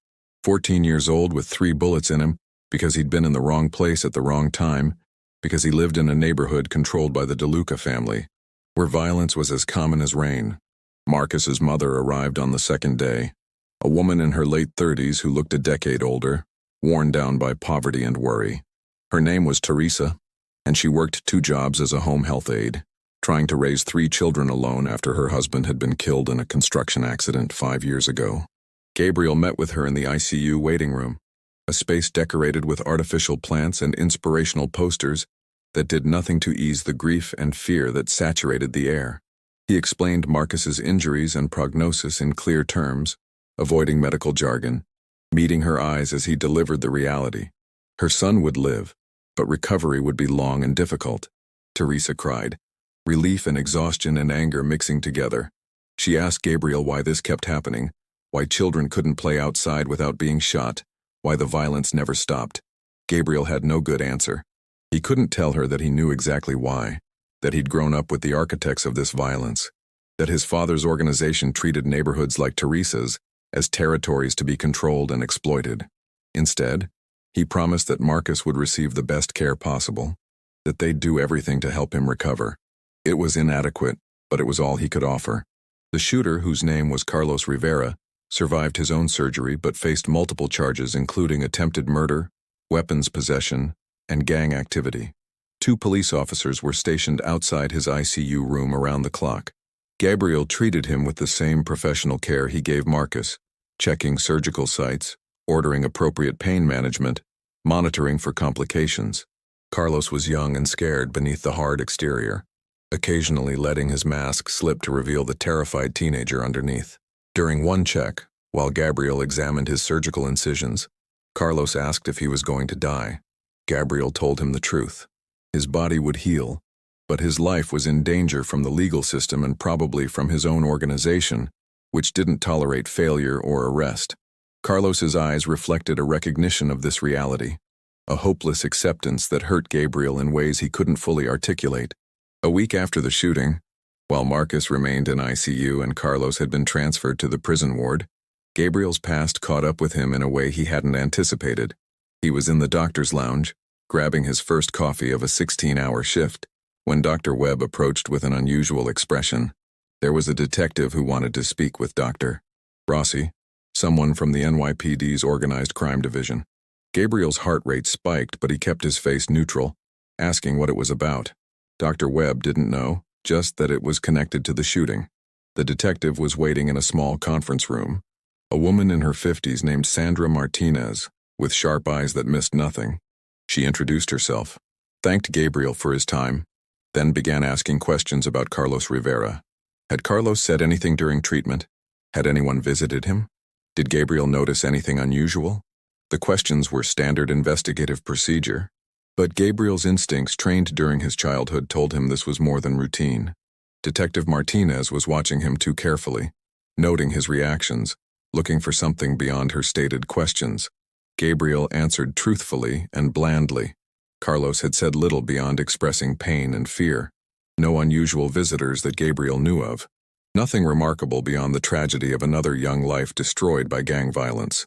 14 years old with 3 bullets in him because he'd been in the wrong place at the wrong time, because he lived in a neighborhood controlled by the DeLuca family, where violence was as common as rain. Marcus's mother arrived on the second day, a woman in her late 30s who looked a decade older, worn down by poverty and worry. Her name was Teresa, and she worked 2 jobs as a home health aide, trying to raise 3 children alone after her husband had been killed in a construction accident 5 years ago. Gabriel met with her in the ICU waiting room, a space decorated with artificial plants and inspirational posters that did nothing to ease the grief and fear that saturated the air. He explained Marcus's injuries and prognosis in clear terms, avoiding medical jargon, meeting her eyes as he delivered the reality. Her son would live, but recovery would be long and difficult. Teresa cried, relief and exhaustion and anger mixing together. She asked Gabriel why this kept happening, why children couldn't play outside without being shot, why the violence never stopped. Gabriel had no good answer. He couldn't tell her that he knew exactly why, that he'd grown up with the architects of this violence, that his father's organization treated neighborhoods like Teresa's as territories to be controlled and exploited. Instead, he promised that Marcus would receive the best care possible, that they'd do everything to help him recover. It was inadequate, but it was all he could offer. The shooter, whose name was Carlos Rivera, survived his own surgery but faced multiple charges including attempted murder, weapons possession, and gang activity. 2 police officers were stationed outside his ICU room around the clock. Gabriel treated him with the same professional care he gave Marcus, checking surgical sites, ordering appropriate pain management, monitoring for complications. Carlos was young and scared beneath the hard exterior, occasionally letting his mask slip to reveal the terrified teenager underneath. During one check, while Gabriel examined his surgical incisions, Carlos asked if he was going to die. Gabriel told him the truth. His body would heal, but his life was in danger from the legal system and probably from his own organization, which didn't tolerate failure or arrest. Carlos's eyes reflected a recognition of this reality, a hopeless acceptance that hurt Gabriel in ways he couldn't fully articulate. A week after the shooting, while Marcus remained in ICU and Carlos had been transferred to the prison ward, Gabriel's past caught up with him in a way he hadn't anticipated. He was in the doctor's lounge, grabbing his first coffee of a 16-hour shift, when Dr. Webb approached with an unusual expression. There was a detective who wanted to speak with Dr. Rossi, someone from the NYPD's Organized Crime Division. Gabriel's heart rate spiked, but he kept his face neutral, asking what it was about. Dr. Webb didn't know, just that it was connected to the shooting. The detective was waiting in a small conference room. A woman in her 50s named Sandra Martinez, with sharp eyes that missed nothing. She introduced herself, thanked Gabriel for his time, then began asking questions about Carlos Rivera. Had Carlos said anything during treatment? Had anyone visited him? Did Gabriel notice anything unusual? The questions were standard investigative procedure, but Gabriel's instincts trained during his childhood told him this was more than routine. Detective Martinez was watching him too carefully, noting his reactions, looking for something beyond her stated questions. Gabriel answered truthfully and blandly. Carlos had said little beyond expressing pain and fear. No unusual visitors that Gabriel knew of. Nothing remarkable beyond the tragedy of another young life destroyed by gang violence.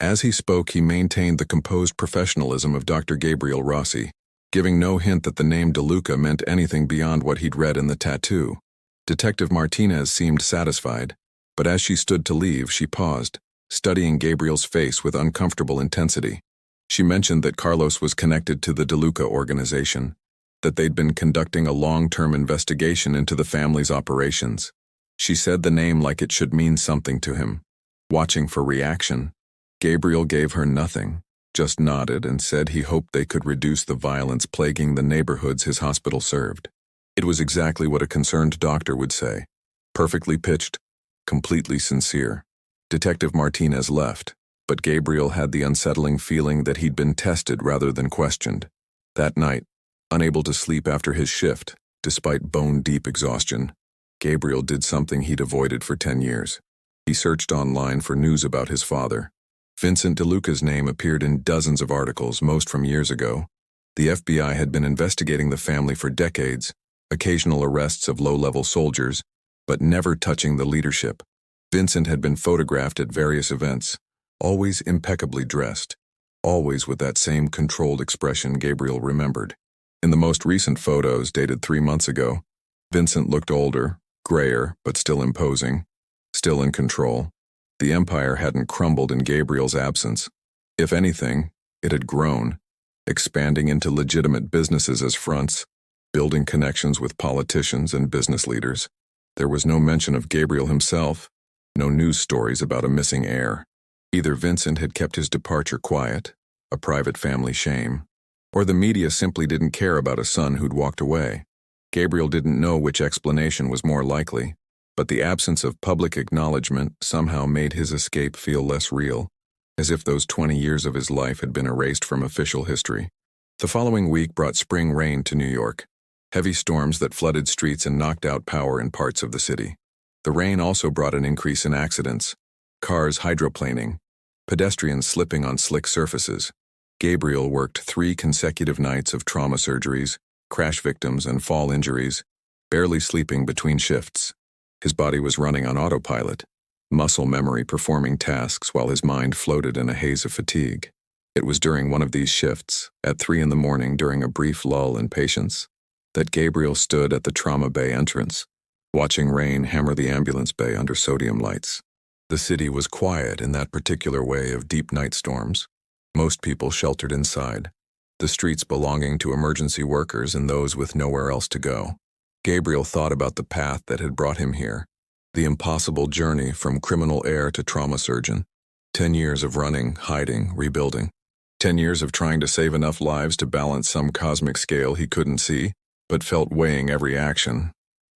As he spoke, he maintained the composed professionalism of Dr. Gabriel Rossi, giving no hint that the name DeLuca meant anything beyond what he'd read in the tattoo. Detective Martinez seemed satisfied, but as she stood to leave, she paused, studying Gabriel's face with uncomfortable intensity. She mentioned that Carlos was connected to the DeLuca organization, that they'd been conducting a long-term investigation into the family's operations. She said the name like it should mean something to him. Watching for reaction, Gabriel gave her nothing, just nodded and said he hoped they could reduce the violence plaguing the neighborhoods his hospital served. It was exactly what a concerned doctor would say. Perfectly pitched, completely sincere. Detective Martinez left, but Gabriel had the unsettling feeling that he'd been tested rather than questioned. That night, unable to sleep after his shift, despite bone-deep exhaustion, Gabriel did something he'd avoided for 10 years. He searched online for news about his father. Vincent DeLuca's name appeared in dozens of articles, most from years ago. The FBI had been investigating the family for decades, occasional arrests of low-level soldiers, but never touching the leadership. Vincent had been photographed at various events, always impeccably dressed, always with that same controlled expression Gabriel remembered. In the most recent photos, dated 3 months ago, Vincent looked older, grayer, but still imposing, still in control. The empire hadn't crumbled in Gabriel's absence. If anything, it had grown, expanding into legitimate businesses as fronts, building connections with politicians and business leaders. There was no mention of Gabriel himself, no news stories about a missing heir. Either Vincent had kept his departure quiet, a private family shame, or the media simply didn't care about a son who'd walked away. Gabriel didn't know which explanation was more likely, but the absence of public acknowledgement somehow made his escape feel less real, as if those 20 years of his life had been erased from official history. The following week brought spring rain to New York, heavy storms that flooded streets and knocked out power in parts of the city. The rain also brought an increase in accidents, cars hydroplaning, pedestrians slipping on slick surfaces. Gabriel worked 3 consecutive nights of trauma surgeries, crash victims, and fall injuries, barely sleeping between shifts. His body was running on autopilot, muscle memory performing tasks while his mind floated in a haze of fatigue. It was during one of these shifts, at 3 a.m. during a brief lull in patients, that Gabriel stood at the trauma bay entrance. watching rain hammer the ambulance bay under sodium lights. The city was quiet in that particular way of deep night storms. Most people sheltered inside, the streets belonging to emergency workers and those with nowhere else to go. Gabriel thought about the path that had brought him here, the impossible journey from criminal heir to trauma surgeon. 10 years of running, hiding, rebuilding. 10 years of trying to save enough lives to balance some cosmic scale he couldn't see, but felt weighing every action.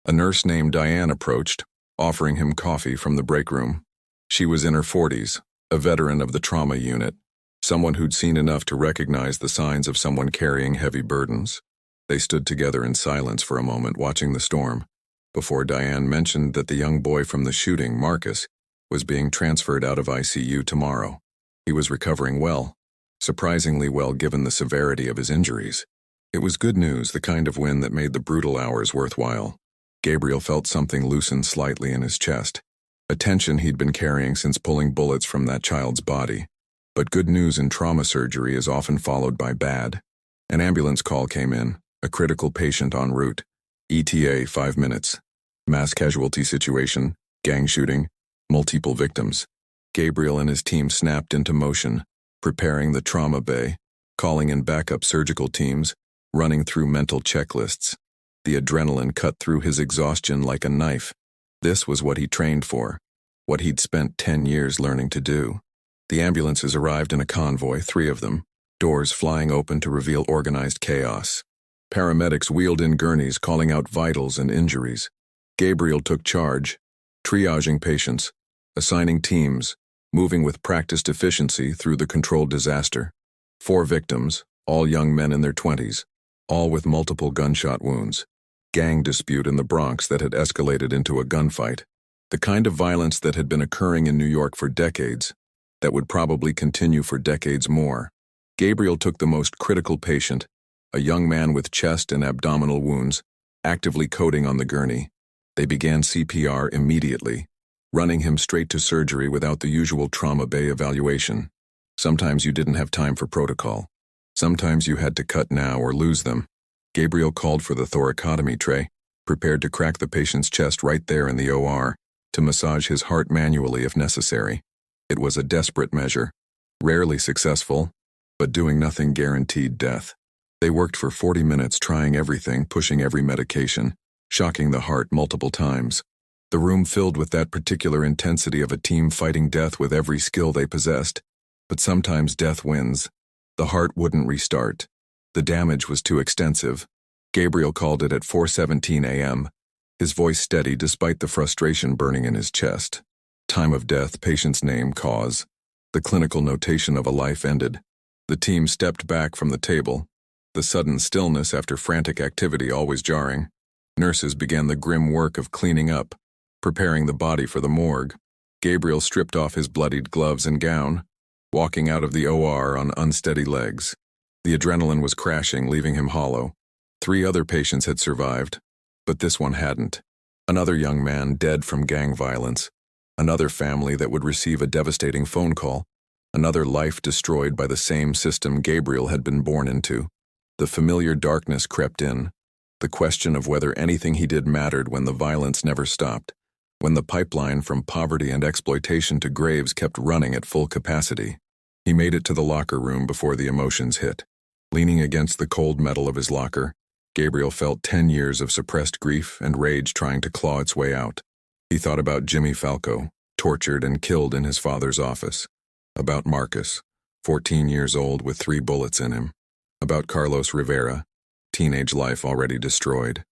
A nurse named Diane approached, offering him coffee from the break room. She was in her 40s, a veteran of the trauma unit, someone who'd seen enough to recognize the signs of someone carrying heavy burdens. They stood together in silence for a moment, watching the storm, before Diane mentioned that the young boy from the shooting, Marcus, was being transferred out of ICU tomorrow. He was recovering well, surprisingly well given the severity of his injuries. It was good news, the kind of win that made the brutal hours worthwhile. Gabriel felt something loosen slightly in his chest, a tension he'd been carrying since pulling bullets from that child's body. But good news in trauma surgery is often followed by bad. An ambulance call came in, a critical patient en route. ETA 5 minutes. Mass casualty situation, gang shooting, multiple victims. Gabriel and his team snapped into motion, preparing the trauma bay, calling in backup surgical teams, running through mental checklists. The adrenaline cut through his exhaustion like a knife. This was what he trained for, what he'd spent 10 years learning to do. The ambulances arrived in a convoy, 3 of them, doors flying open to reveal organized chaos. Paramedics wheeled in gurneys, calling out vitals and injuries. Gabriel took charge, triaging patients, assigning teams, moving with practiced efficiency through the controlled disaster. 4 victims, all young men in their 20s, all with multiple gunshot wounds. Gang dispute in the Bronx that had escalated into a gunfight. The kind of violence that had been occurring in New York for decades, that would probably continue for decades more. Gabriel took the most critical patient, a young man with chest and abdominal wounds, actively coding on the gurney. They began CPR immediately, running him straight to surgery without the usual trauma bay evaluation. Sometimes you didn't have time for protocol. Sometimes you had to cut now or lose them. Gabriel called for the thoracotomy tray, prepared to crack the patient's chest right there in the OR, to massage his heart manually if necessary. It was a desperate measure, rarely successful, but doing nothing guaranteed death. They worked for 40 minutes, trying everything, pushing every medication, shocking the heart multiple times. The room filled with that particular intensity of a team fighting death with every skill they possessed. But sometimes death wins. The heart wouldn't restart. The damage was too extensive. Gabriel called it at 4:17 a.m., his voice steady despite the frustration burning in his chest. Time of death, patient's name, cause. The clinical notation of a life ended. The team stepped back from the table, the sudden stillness after frantic activity always jarring. Nurses began the grim work of cleaning up, preparing the body for the morgue. Gabriel stripped off his bloodied gloves and gown, walking out of the OR on unsteady legs. The adrenaline was crashing, leaving him hollow. 3 other patients had survived, but this one hadn't. Another young man dead from gang violence. Another family that would receive a devastating phone call. Another life destroyed by the same system Gabriel had been born into. The familiar darkness crept in. The question of whether anything he did mattered when the violence never stopped, when the pipeline from poverty and exploitation to graves kept running at full capacity. He made it to the locker room before the emotions hit. Leaning against the cold metal of his locker, Gabriel felt 10 years of suppressed grief and rage trying to claw its way out. He thought about Jimmy Falco, tortured and killed in his father's office. About Marcus, 14 years old with 3 bullets in him. About Carlos Rivera, teenage life already destroyed.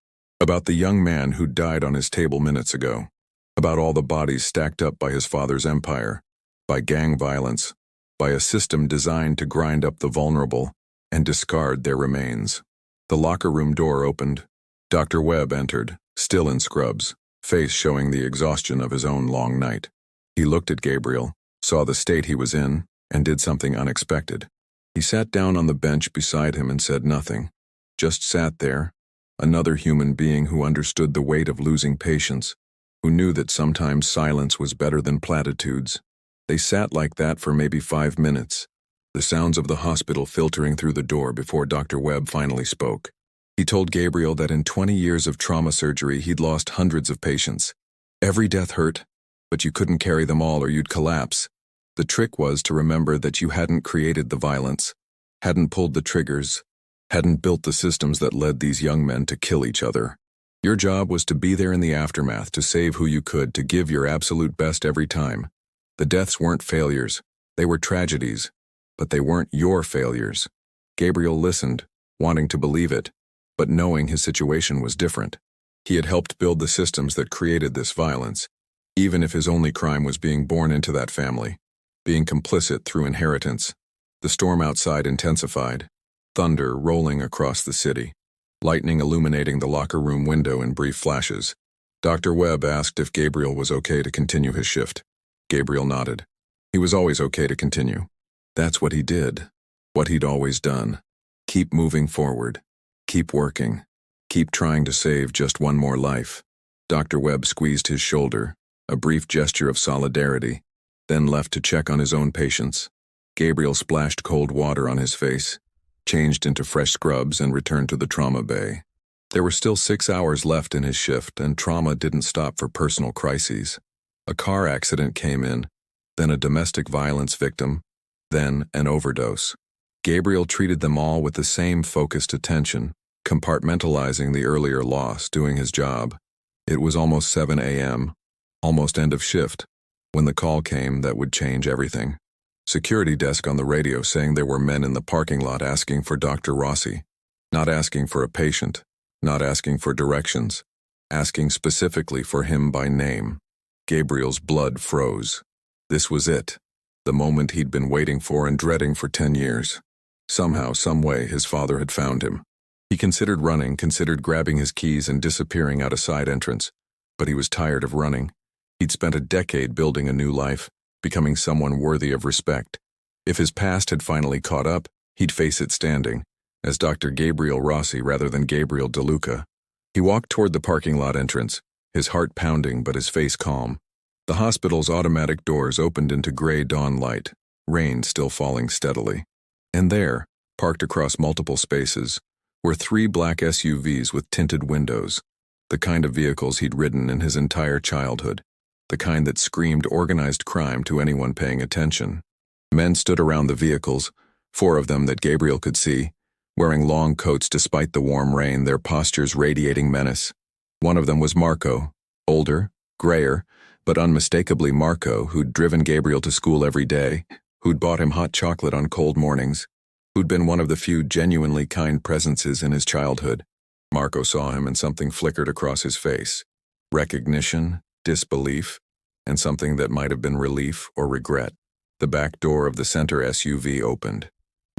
About the young man who died on his table minutes ago. About all the bodies stacked up by his father's empire, by gang violence, by a system designed to grind up the vulnerable and discard their remains. The locker room door opened. Dr. Webb entered, still in scrubs, face showing the exhaustion of his own long night. He looked at Gabriel, saw the state he was in, and did something unexpected. He sat down on the bench beside him and said nothing. Just sat there, another human being who understood the weight of losing patience, who knew that sometimes silence was better than platitudes. They sat like that for maybe 5 minutes, the sounds of the hospital filtering through the door before Dr. Webb finally spoke. He told Gabriel that in 20 years of trauma surgery he'd lost hundreds of patients. Every death hurt, but you couldn't carry them all or you'd collapse. The trick was to remember that you hadn't created the violence, hadn't pulled the triggers, hadn't built the systems that led these young men to kill each other. Your job was to be there in the aftermath, to save who you could, to give your absolute best every time. The deaths weren't failures, they were tragedies, but they weren't your failures. Gabriel listened, wanting to believe it, but knowing his situation was different. He had helped build the systems that created this violence, even if his only crime was being born into that family, being complicit through inheritance. The storm outside intensified, thunder rolling across the city, lightning illuminating the locker room window in brief flashes. Dr. Webb asked if Gabriel was okay to continue his shift. Gabriel nodded. He was always okay to continue. That's what he did, what he'd always done. Keep moving forward. Keep working. Keep trying to save just one more life. Dr. Webb squeezed his shoulder, a brief gesture of solidarity, then left to check on his own patients. Gabriel splashed cold water on his face, changed into fresh scrubs, and returned to the trauma bay. There were still 6 hours left in his shift, and trauma didn't stop for personal crises. A car accident came in, then a domestic violence victim, then an overdose. Gabriel treated them all with the same focused attention, compartmentalizing the earlier loss, doing his job. It was almost 7 a.m., almost end of shift, when the call came that would change everything. Security desk on the radio saying there were men in the parking lot asking for Dr. Rossi. Not asking for a patient, not asking for directions, asking specifically for him by name. Gabriel's blood froze. This was it, the moment he'd been waiting for and dreading for 10 years. Somehow, some way, his father had found him. He considered running, considered grabbing his keys and disappearing out a side entrance, but he was tired of running. He'd spent a decade building a new life, becoming someone worthy of respect. If his past had finally caught up, he'd face it standing, as Dr. Gabriel Rossi rather than Gabriel DeLuca. He walked toward the parking lot entrance, his heart pounding but his face calm. The hospital's automatic doors opened into gray dawn light, rain still falling steadily. And there, parked across multiple spaces, were 3 black SUVs with tinted windows, the kind of vehicles he'd ridden in his entire childhood, the kind that screamed organized crime to anyone paying attention. Men stood around the vehicles, 4 of them that Gabriel could see, wearing long coats despite the warm rain, their postures radiating menace. One of them was Marco, older, grayer, but unmistakably Marco, who'd driven Gabriel to school every day, who'd bought him hot chocolate on cold mornings, who'd been one of the few genuinely kind presences in his childhood. Marco saw him and something flickered across his face. Recognition, disbelief, and something that might have been relief or regret. The back door of the center SUV opened.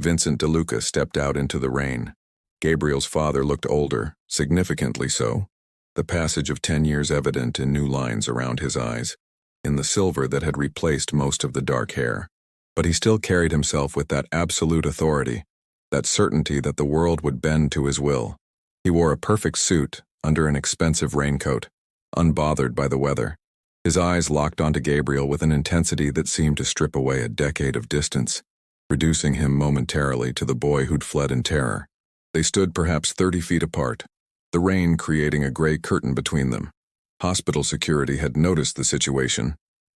Vincent DeLuca stepped out into the rain. Gabriel's father looked older, significantly so, the passage of 10 years evident in new lines around his eyes, in the silver that had replaced most of the dark hair. But he still carried himself with that absolute authority, that certainty that the world would bend to his will. He wore a perfect suit under an expensive raincoat, unbothered by the weather. His eyes locked onto Gabriel with an intensity that seemed to strip away a decade of distance, reducing him momentarily to the boy who'd fled in terror. They stood perhaps 30 feet apart, the rain creating a gray curtain between them. Hospital security had noticed the situation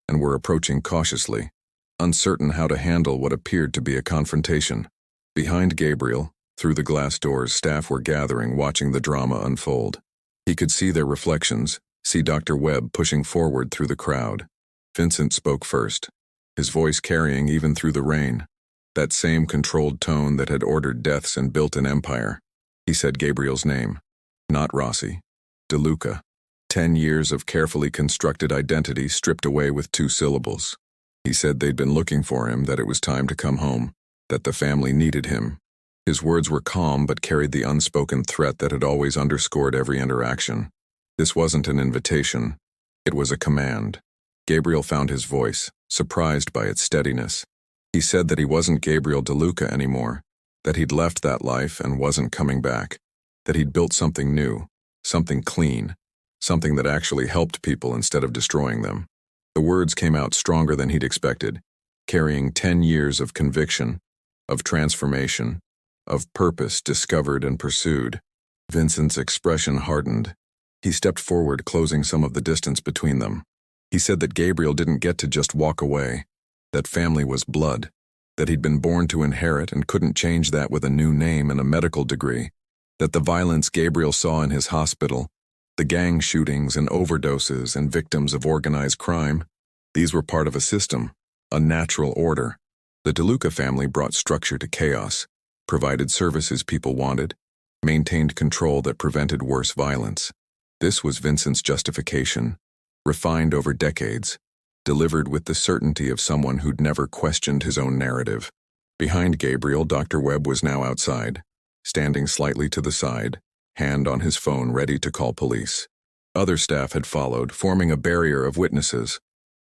and were approaching cautiously, uncertain how to handle what appeared to be a confrontation. Behind Gabriel, through the glass doors, staff were gathering, watching the drama unfold. He could see their reflections, see Dr. Webb pushing forward through the crowd. Vincent spoke first, his voice carrying even through the rain, that same controlled tone that had ordered deaths and built an empire. He said Gabriel's name, not Rossi, DeLuca. 10 years of carefully constructed identity stripped away with 2 syllables. He said they'd been looking for him, that it was time to come home, that the family needed him. His words were calm but carried the unspoken threat that had always underscored every interaction. This wasn't an invitation. It was a command. Gabriel found his voice, surprised by its steadiness. He said that he wasn't Gabriel DeLuca anymore, that he'd left that life and wasn't coming back, that he'd built something new, something clean, something that actually helped people instead of destroying them. The words came out stronger than he'd expected, carrying 10 years of conviction, of transformation, of purpose discovered and pursued. Vincent's expression hardened. He stepped forward, closing some of the distance between them. He said that Gabriel didn't get to just walk away, that family was blood, that he'd been born to inherit and couldn't change that with a new name and a medical degree, that the violence Gabriel saw in his hospital, the gang shootings and overdoses and victims of organized crime, these were part of a system, a natural order. The DeLuca family brought structure to chaos, provided services people wanted, maintained control that prevented worse violence. This was Vincent's justification, refined over decades, delivered with the certainty of someone who'd never questioned his own narrative. Behind Gabriel, Dr. Webb was now outside, standing slightly to the side, hand on his phone ready to call police. Other staff had followed, forming a barrier of witnesses.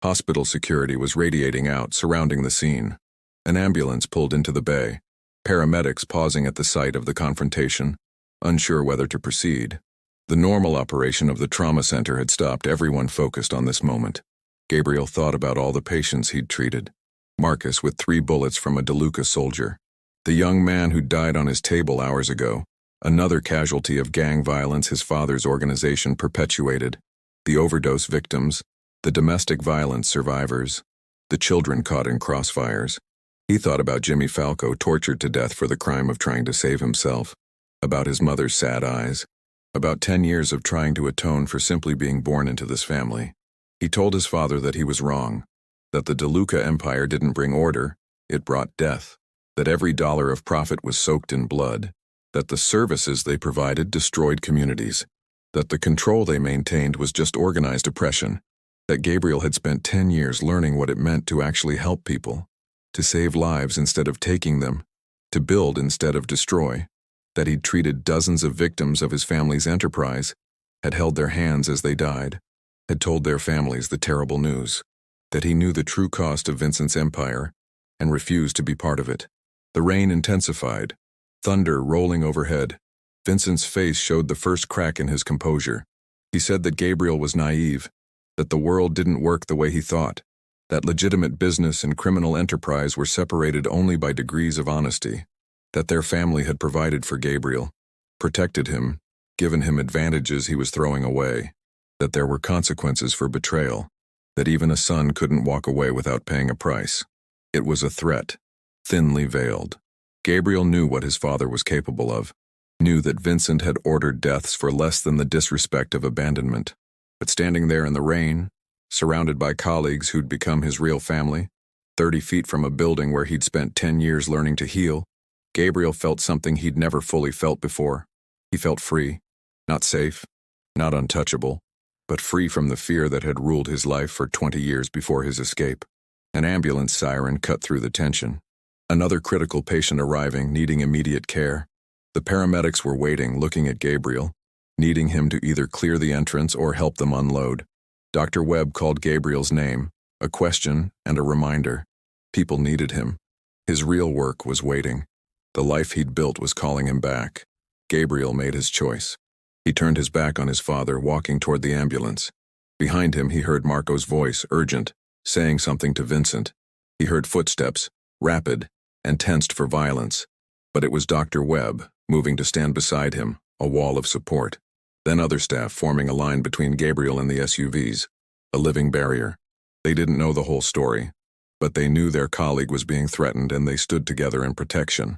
Hospital security was radiating out, surrounding the scene. An ambulance pulled into the bay, paramedics pausing at the site of the confrontation, unsure whether to proceed. The normal operation of the trauma center had stopped, everyone focused on this moment. Gabriel thought about all the patients he'd treated. Marcus with 3 bullets from a DeLuca soldier. The young man who died on his table hours ago. Another casualty of gang violence his father's organization perpetuated. The overdose victims. The domestic violence survivors. The children caught in crossfires. He thought about Jimmy Falco tortured to death for the crime of trying to save himself. About his mother's sad eyes. About 10 years of trying to atone for simply being born into this family. He told his father that he was wrong, that the DeLuca empire didn't bring order, it brought death, that every dollar of profit was soaked in blood, that the services they provided destroyed communities, that the control they maintained was just organized oppression, that Gabriel had spent 10 years learning what it meant to actually help people, to save lives instead of taking them, to build instead of destroy, that he'd treated dozens of victims of his family's enterprise, had held their hands as they died, had told their families the terrible news, that he knew the true cost of Vincent's empire and refused to be part of it. The rain intensified, thunder rolling overhead. Vincent's face showed the first crack in his composure. He said that Gabriel was naive, that the world didn't work the way he thought, that legitimate business and criminal enterprise were separated only by degrees of honesty, that their family had provided for Gabriel, protected him, given him advantages he was throwing away, that there were consequences for betrayal, that even a son couldn't walk away without paying a price. It was a threat, thinly veiled. Gabriel knew what his father was capable of, knew that Vincent had ordered deaths for less than the disrespect of abandonment. But standing there in the rain, surrounded by colleagues who'd become his real family, 30 feet from a building where he'd spent 10 years learning to heal, Gabriel felt something he'd never fully felt before. He felt free, not safe, not untouchable, but free from the fear that had ruled his life for 20 years before his escape. An ambulance siren cut through the tension. Another critical patient arriving, needing immediate care. The paramedics were waiting, looking at Gabriel, needing him to either clear the entrance or help them unload. Dr. Webb called Gabriel's name, a question and a reminder. People needed him. His real work was waiting. The life he'd built was calling him back. Gabriel made his choice. He turned his back on his father, walking toward the ambulance. Behind him, he heard Marco's voice, urgent, saying something to Vincent. He heard footsteps, rapid, and tensed for violence. But it was Dr. Webb, moving to stand beside him, a wall of support. Then other staff forming a line between Gabriel and the SUVs, a living barrier. They didn't know the whole story, but they knew their colleague was being threatened and they stood together in protection.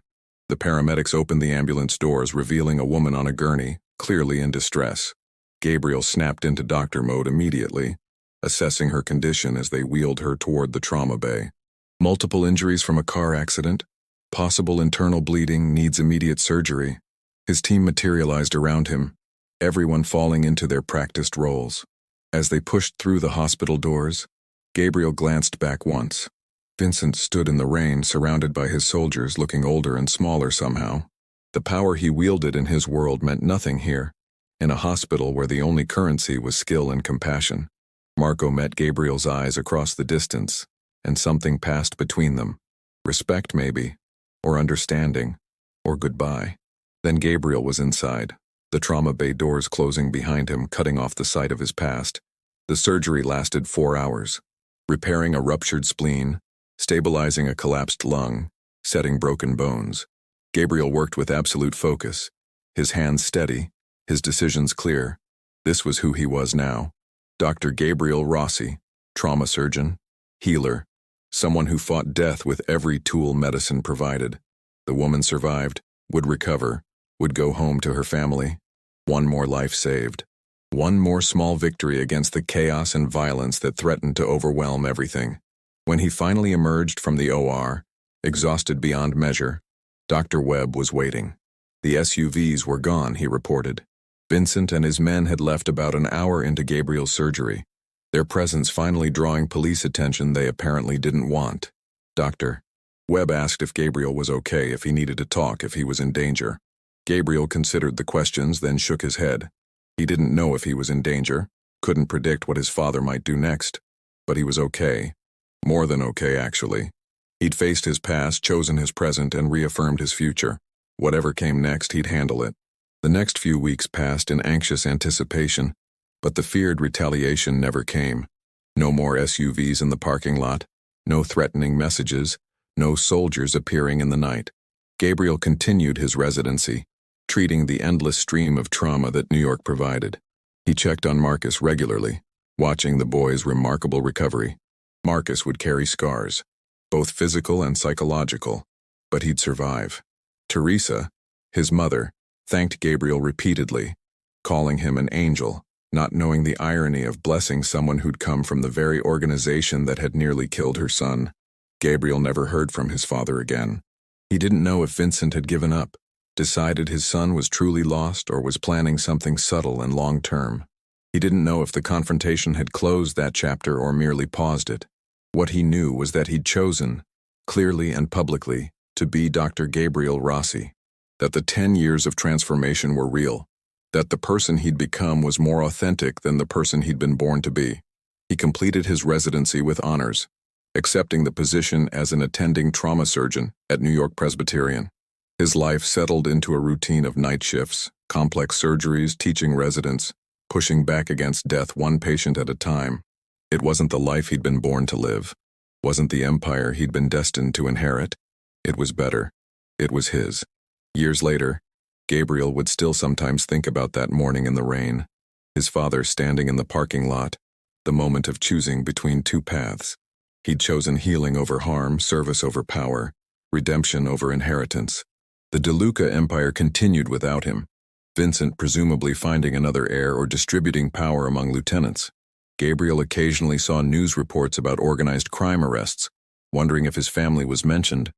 The paramedics opened the ambulance doors, revealing a woman on a gurney, clearly in distress. Gabriel snapped into doctor mode immediately, assessing her condition as they wheeled her toward the trauma bay. Multiple injuries from a car accident, possible internal bleeding, needs immediate surgery. His team materialized around him, everyone falling into their practiced roles. As they pushed through the hospital doors, Gabriel glanced back once. Vincent stood in the rain, surrounded by his soldiers, looking older and smaller somehow. The power he wielded in his world meant nothing here, in a hospital where the only currency was skill and compassion. Marco met Gabriel's eyes across the distance, and something passed between them. Respect, maybe, or understanding, or goodbye. Then Gabriel was inside, the trauma bay doors closing behind him, cutting off the sight of his past. The surgery lasted 4 hours, repairing a ruptured spleen, stabilizing a collapsed lung, setting broken bones. Gabriel worked with absolute focus, His hands steady, his decisions clear. This was who he was now. Dr. Gabriel Rossi, trauma surgeon, healer, someone who fought death with every tool medicine provided. The woman survived, would recover, would go home to her family. One more life saved. One more small victory against the chaos and violence that threatened to overwhelm everything. When he finally emerged from the OR, exhausted beyond measure, Dr. Webb was waiting. The SUVs were gone, he reported. Vincent and his men had left about an hour into Gabriel's surgery, their presence finally drawing police attention they apparently didn't want. Dr. Webb asked if Gabriel was okay, if he needed to talk, if he was in danger. Gabriel considered the questions, then shook his head. He didn't know if he was in danger, couldn't predict what his father might do next, but he was okay. More than okay, actually. He'd faced his past, chosen his present, and reaffirmed his future. Whatever came next, he'd handle it. The next few weeks passed in anxious anticipation, but the feared retaliation never came. No more SUVs in the parking lot, no threatening messages, no soldiers appearing in the night. Gabriel continued his residency, treating the endless stream of trauma that New York provided. He checked on Marcus regularly, watching the boy's remarkable recovery. Marcus would carry scars, both physical and psychological, but he'd survive. Teresa, his mother, thanked Gabriel repeatedly, calling him an angel, not knowing the irony of blessing someone who'd come from the very organization that had nearly killed her son. Gabriel never heard from his father again. He didn't know if Vincent had given up, decided his son was truly lost, or was planning something subtle and long-term. He didn't know if the confrontation had closed that chapter or merely paused it. What he knew was that he'd chosen, clearly and publicly, to be Dr. Gabriel Rossi, that the 10 years of transformation were real, that the person he'd become was more authentic than the person he'd been born to be. He completed his residency with honors, accepting the position as an attending trauma surgeon at New York Presbyterian. His life settled into a routine of night shifts, complex surgeries, teaching residents, pushing back against death one patient at a time. It wasn't the life he'd been born to live, wasn't the empire he'd been destined to inherit. It was better. It was his. Years later, Gabriel would still sometimes think about that morning in the rain, his father standing in the parking lot, the moment of choosing between two paths. He'd chosen healing over harm, service over power, redemption over inheritance. The DeLuca empire continued without him, Vincent presumably finding another heir or distributing power among lieutenants. Gabriel occasionally saw news reports about organized crime arrests, wondering if his family was mentioned,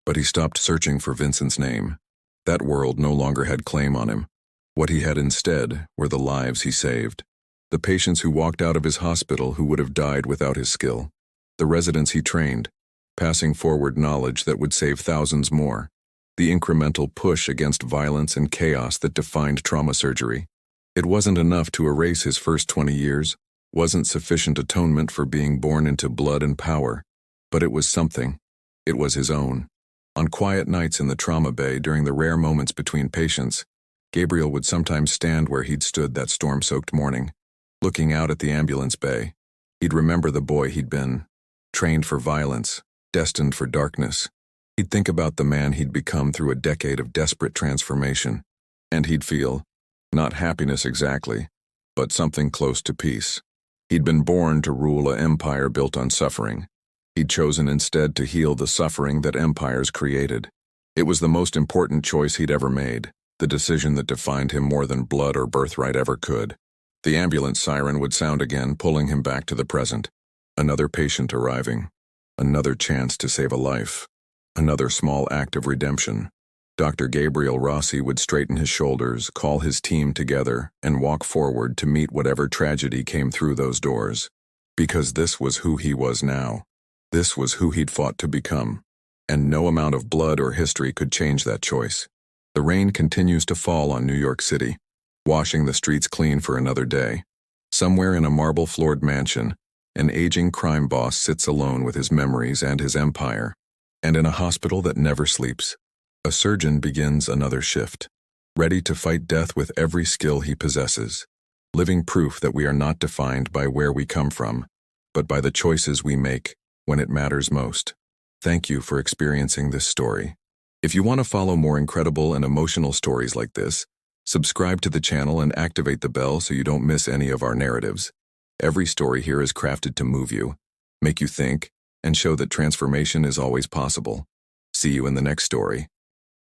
but he stopped searching for Vincent's name. That world no longer had claim on him. What he had instead were the lives he saved. The patients who walked out of his hospital who would have died without his skill. The residents he trained, passing forward knowledge that would save thousands more. The incremental push against violence and chaos that defined trauma surgery. It wasn't enough to erase his first 20 years, wasn't sufficient atonement for being born into blood and power, but it was something. It was his own. On quiet nights in the trauma bay during the rare moments between patients, Gabriel would sometimes stand where he'd stood that storm-soaked morning, looking out at the ambulance bay. He'd remember the boy he'd been, trained for violence, destined for darkness. He'd think about the man he'd become through a decade of desperate transformation, and he'd feel, not happiness exactly, but something close to peace. He'd been born to rule an empire built on suffering. He'd chosen instead to heal the suffering that empires created. It was the most important choice he'd ever made, the decision that defined him more than blood or birthright ever could. The ambulance siren would sound again, pulling him back to the present. Another patient arriving. Another chance to save a life. Another small act of redemption. Dr. Gabriel Rossi would straighten his shoulders, call his team together, and walk forward to meet whatever tragedy came through those doors. Because this was who he was now. This was who he'd fought to become. And no amount of blood or history could change that choice. The rain continues to fall on New York City, washing the streets clean for another day. Somewhere in a marble-floored mansion, an aging crime boss sits alone with his memories and his empire. And in a hospital that never sleeps, a surgeon begins another shift, ready to fight death with every skill he possesses, living proof that we are not defined by where we come from, but by the choices we make when it matters most. Thank you for experiencing this story. If you want to follow more incredible and emotional stories like this, Subscribe to the channel and activate the bell so you don't miss any of our narratives. Every story here is crafted to move you, make you think, and show that transformation is always possible. See you in the next story.